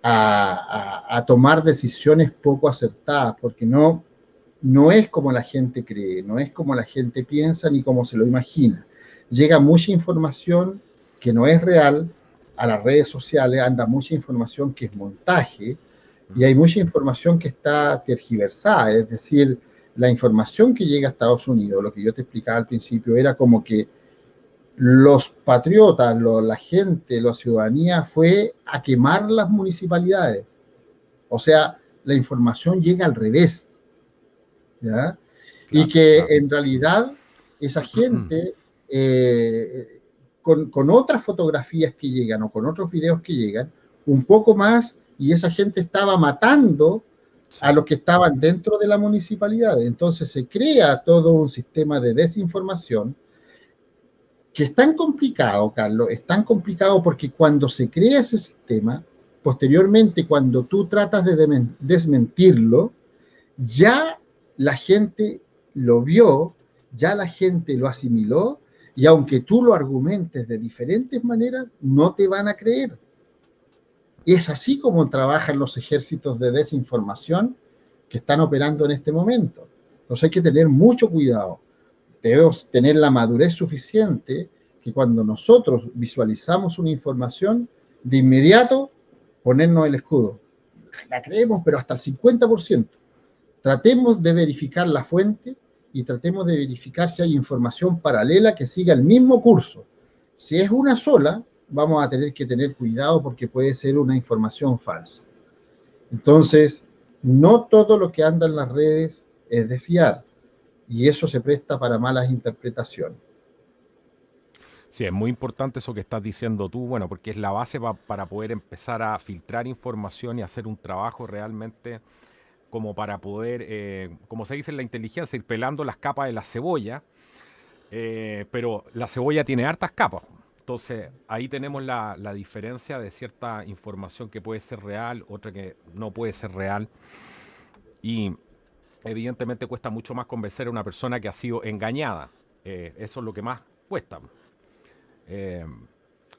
a tomar decisiones poco acertadas, porque no es como la gente cree, no es como la gente piensa ni como se lo imagina. Llega mucha información que no es real a las redes sociales, anda mucha información que es montaje y hay mucha información que está tergiversada, es decir, la información que llega a Estados Unidos, lo que yo te explicaba al principio, era como que los patriotas, la gente, la ciudadanía fue a quemar las municipalidades. O sea, la información llega al revés. ¿Ya? Y que en realidad esa gente, con otras fotografías que llegan o con otros videos que llegan, un poco más, y esa gente estaba matando a los que estaban dentro de la municipalidad. Entonces se crea todo un sistema de desinformación que es tan complicado, Carlos, es tan complicado porque cuando se crea ese sistema, posteriormente cuando tú tratas de desmentirlo, ya la gente lo vio, ya la gente lo asimiló, y aunque tú lo argumentes de diferentes maneras, no te van a creer. Es así como trabajan los ejércitos de desinformación que están operando en este momento. Entonces hay que tener mucho cuidado. Debemos tener la madurez suficiente que cuando nosotros visualizamos una información, de inmediato ponernos el escudo. La creemos, pero hasta el 50%. Tratemos de verificar la fuente y tratemos de verificar si hay información paralela que siga el mismo curso. Si es una sola, vamos a tener que tener cuidado porque puede ser una información falsa. Entonces, no todo lo que anda en las redes es de fiar y eso se presta para malas interpretaciones. Sí, es muy importante eso que estás diciendo tú, bueno, porque es la base para poder empezar a filtrar información y hacer un trabajo realmente como para poder, como se dice en la inteligencia, ir pelando las capas de la cebolla, pero la cebolla tiene hartas capas. Entonces, ahí tenemos la diferencia de cierta información que puede ser real, otra que no puede ser real. y evidentemente cuesta mucho más convencer a una persona que ha sido engañada. Eso es lo que más cuesta. Eh,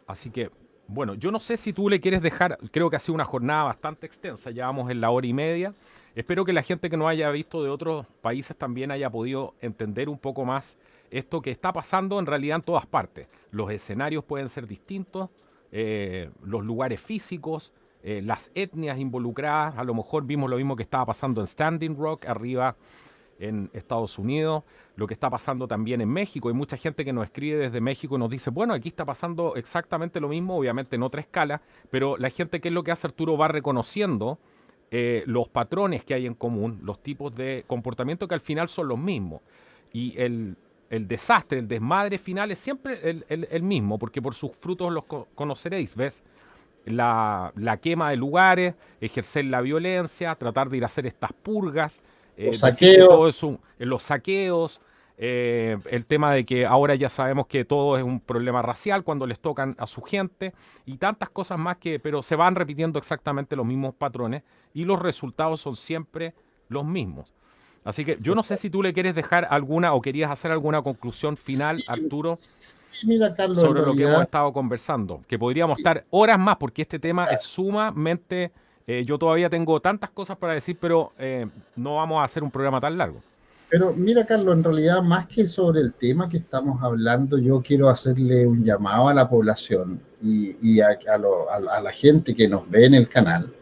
Así que, bueno, yo no sé si tú le quieres dejar, creo que ha sido una jornada bastante extensa, ya vamos en la hora y media. Espero que la gente que nos haya visto de otros países también haya podido entender un poco más esto que está pasando en realidad en todas partes. Los escenarios pueden ser distintos, los lugares físicos, las etnias involucradas. A lo mejor vimos lo mismo que estaba pasando en Standing Rock, arriba en Estados Unidos, lo que está pasando también en México. Hay mucha gente que nos escribe desde México y nos dice, bueno, aquí está pasando exactamente lo mismo, obviamente en otra escala, pero la gente, ¿qué es lo que hace Arturo? Va reconociendo los patrones que hay en común, los tipos de comportamiento que al final son los mismos. Y el desastre, el desmadre final es siempre el mismo, porque por sus frutos los conoceréis, ¿ves? La quema de lugares, ejercer la violencia, tratar de ir a hacer estas purgas, Los decir que saqueos. todo es los saqueos, el tema de que ahora ya sabemos que todo es un problema racial cuando les tocan a su gente y tantas cosas más que, pero se van repitiendo exactamente los mismos patrones y los resultados son siempre los mismos. Así que yo no sé si tú le quieres dejar alguna o querías hacer alguna conclusión final, Sí, Arturo, sí, mira, Carlos, en sobre lo que hemos realidad, estado conversando, que podríamos sí. estar horas más porque este O tema sea, es sumamente... yo todavía tengo tantas cosas para decir, pero no vamos a hacer un programa tan largo. pero mira, Carlos, en realidad, más que sobre el tema que estamos hablando, yo quiero hacerle un llamado a la población y a la gente que nos ve en el canal,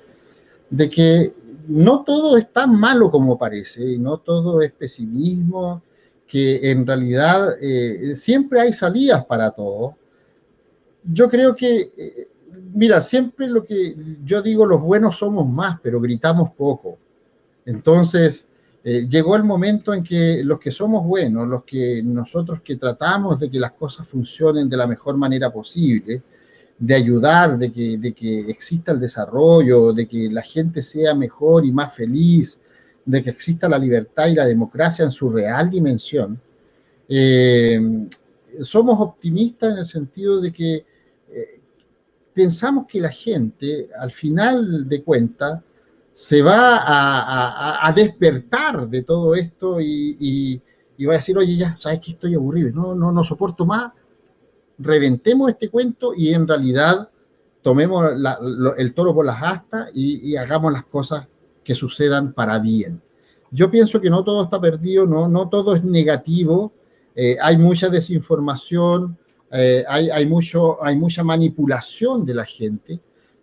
de que no todo es tan malo como parece, y no todo es pesimismo, que en realidad siempre hay salidas para todo. Yo creo que, mira, siempre lo que yo digo, los buenos somos más, pero gritamos poco. Entonces, llegó el momento en que los que somos buenos, los que nosotros que tratamos de que las cosas funcionen de la mejor manera posible, de ayudar, de que exista el desarrollo, de que la gente sea mejor y más feliz, de que exista la libertad y la democracia en su real dimensión, eh, somos optimistas en el sentido de que pensamos que la gente, al final de cuentas, se va a despertar de todo esto y va a decir, oye, ya, ¿sabes que estoy aburrido? No soporto más, reventemos este cuento y en realidad tomemos el toro por las astas y hagamos las cosas que sucedan para bien. Yo pienso que no todo está perdido, no todo es negativo, hay mucha desinformación, hay mucha manipulación de la gente,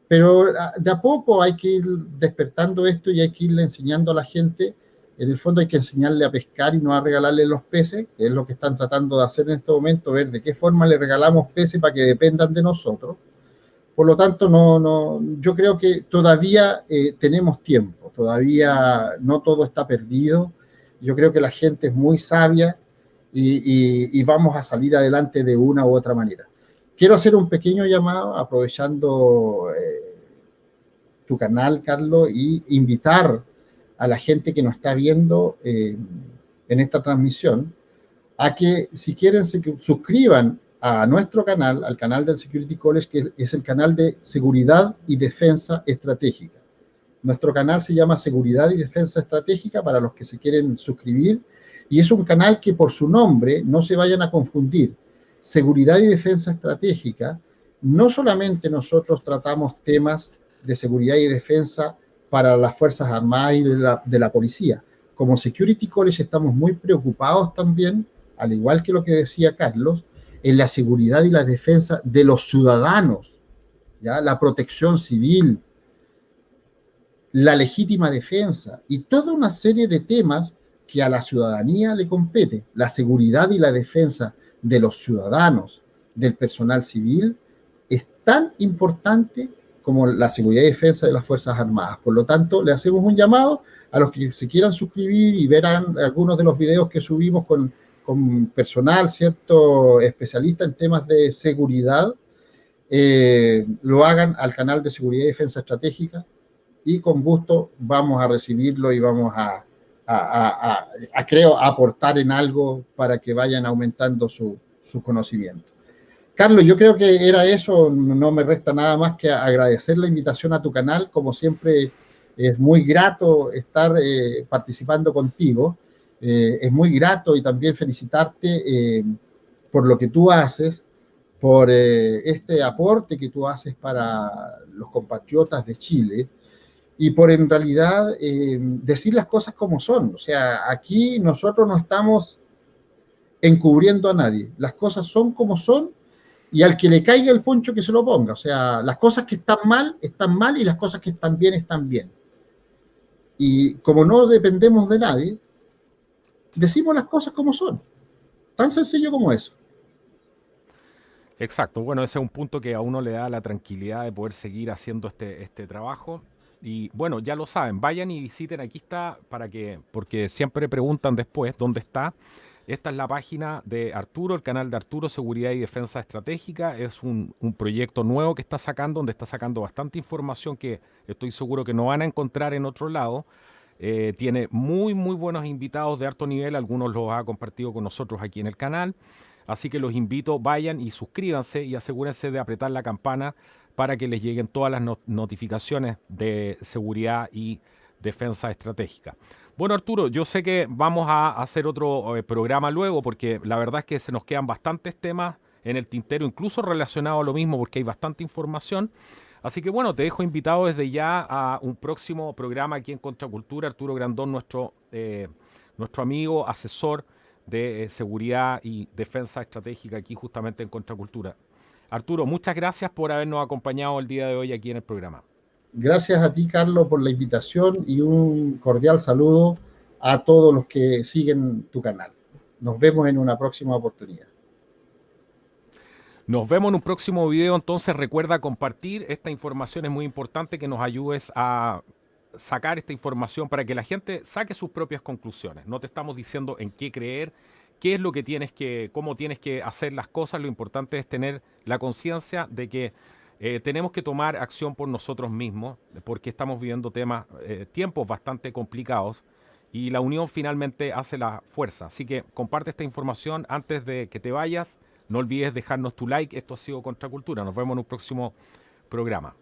pero de a poco hay que ir despertando esto y hay que irle enseñando a la gente. En el fondo hay que enseñarle a pescar y no a regalarle los peces, que es lo que están tratando de hacer en este momento, ver de qué forma le regalamos peces para que dependan de nosotros. Por lo tanto, yo creo que todavía tenemos tiempo, todavía no todo está perdido. Yo creo que la gente es muy sabia y vamos a salir adelante de una u otra manera. Quiero hacer un pequeño llamado, aprovechando tu canal, Carlos, y invitar a la gente que nos está viendo en esta transmisión a que si quieren se suscriban a nuestro canal, al canal del Security College, que es el canal de Seguridad y Defensa Estratégica. Nuestro canal se llama Seguridad y Defensa Estratégica para los que se quieren suscribir y es un canal que por su nombre no se vayan a confundir. Seguridad y Defensa Estratégica, no solamente nosotros tratamos temas de seguridad y defensa para las Fuerzas Armadas y de la policía. Como Security College estamos muy preocupados también, al igual que lo que decía Carlos, en la seguridad y la defensa de los ciudadanos, ¿ya? La protección civil, la legítima defensa y toda una serie de temas que a la ciudadanía le compete. La seguridad y la defensa de los ciudadanos, del personal civil, es tan importante como la seguridad y defensa de las Fuerzas Armadas. Por lo tanto, le hacemos un llamado a los que se quieran suscribir y verán algunos de los videos que subimos con personal, ¿cierto?, especialista en temas de seguridad, lo hagan al canal de Seguridad y Defensa Estratégica y con gusto vamos a recibirlo y vamos creo, a aportar en algo para que vayan aumentando su conocimiento. Carlos, yo creo que era eso, no me resta nada más que agradecer la invitación a tu canal, como siempre Es muy grato estar participando contigo. Es muy grato y también felicitarte por lo que tú haces, por este aporte que tú haces para los compatriotas de Chile y por en realidad decir las cosas como son. O sea, aquí nosotros no estamos encubriendo a nadie. Las cosas son como son y al que le caiga el poncho que se lo ponga. O sea, las cosas que están mal y las cosas que están bien están bien. Y como no dependemos de nadie, decimos las cosas como son. Tan sencillo como eso. Exacto, bueno, ese es un punto que a uno le da la tranquilidad de poder seguir haciendo este trabajo. Y bueno, ya lo saben, vayan y visiten, aquí está, porque siempre preguntan después dónde está. Esta es la página de Arturo, el canal de Arturo, Seguridad y Defensa Estratégica. Es un proyecto nuevo que está sacando, donde está sacando bastante información que estoy seguro que no van a encontrar en otro lado. Tiene muy, muy buenos invitados de alto nivel, algunos los ha compartido con nosotros aquí en el canal. Así que los invito, vayan y suscríbanse y asegúrense de apretar la campana para que les lleguen todas las notificaciones de seguridad y defensa estratégica. Bueno, Arturo, yo sé que vamos a hacer otro programa luego porque la verdad es que se nos quedan bastantes temas en el tintero, incluso relacionados a lo mismo porque hay bastante información. Así que bueno, te dejo invitado desde ya a un próximo programa aquí en Contracultura. Arturo Grandón, nuestro amigo, asesor de seguridad y defensa estratégica aquí justamente en Contracultura. Arturo, muchas gracias por habernos acompañado el día de hoy aquí en el programa. Gracias a ti, Carlos, por la invitación y un cordial saludo a todos los que siguen tu canal. Nos vemos en una próxima oportunidad. Nos vemos en un próximo video, entonces recuerda compartir esta información, es muy importante que nos ayudes a sacar esta información para que la gente saque sus propias conclusiones. No te estamos diciendo en qué creer, qué es lo que cómo tienes que hacer las cosas, lo importante es tener la conciencia de que tenemos que tomar acción por nosotros mismos, porque estamos viviendo tiempos bastante complicados y la unión finalmente hace la fuerza. Así que comparte esta información antes de que te vayas. No olvides dejarnos tu like. Esto ha sido Contracultura. Nos vemos en un próximo programa.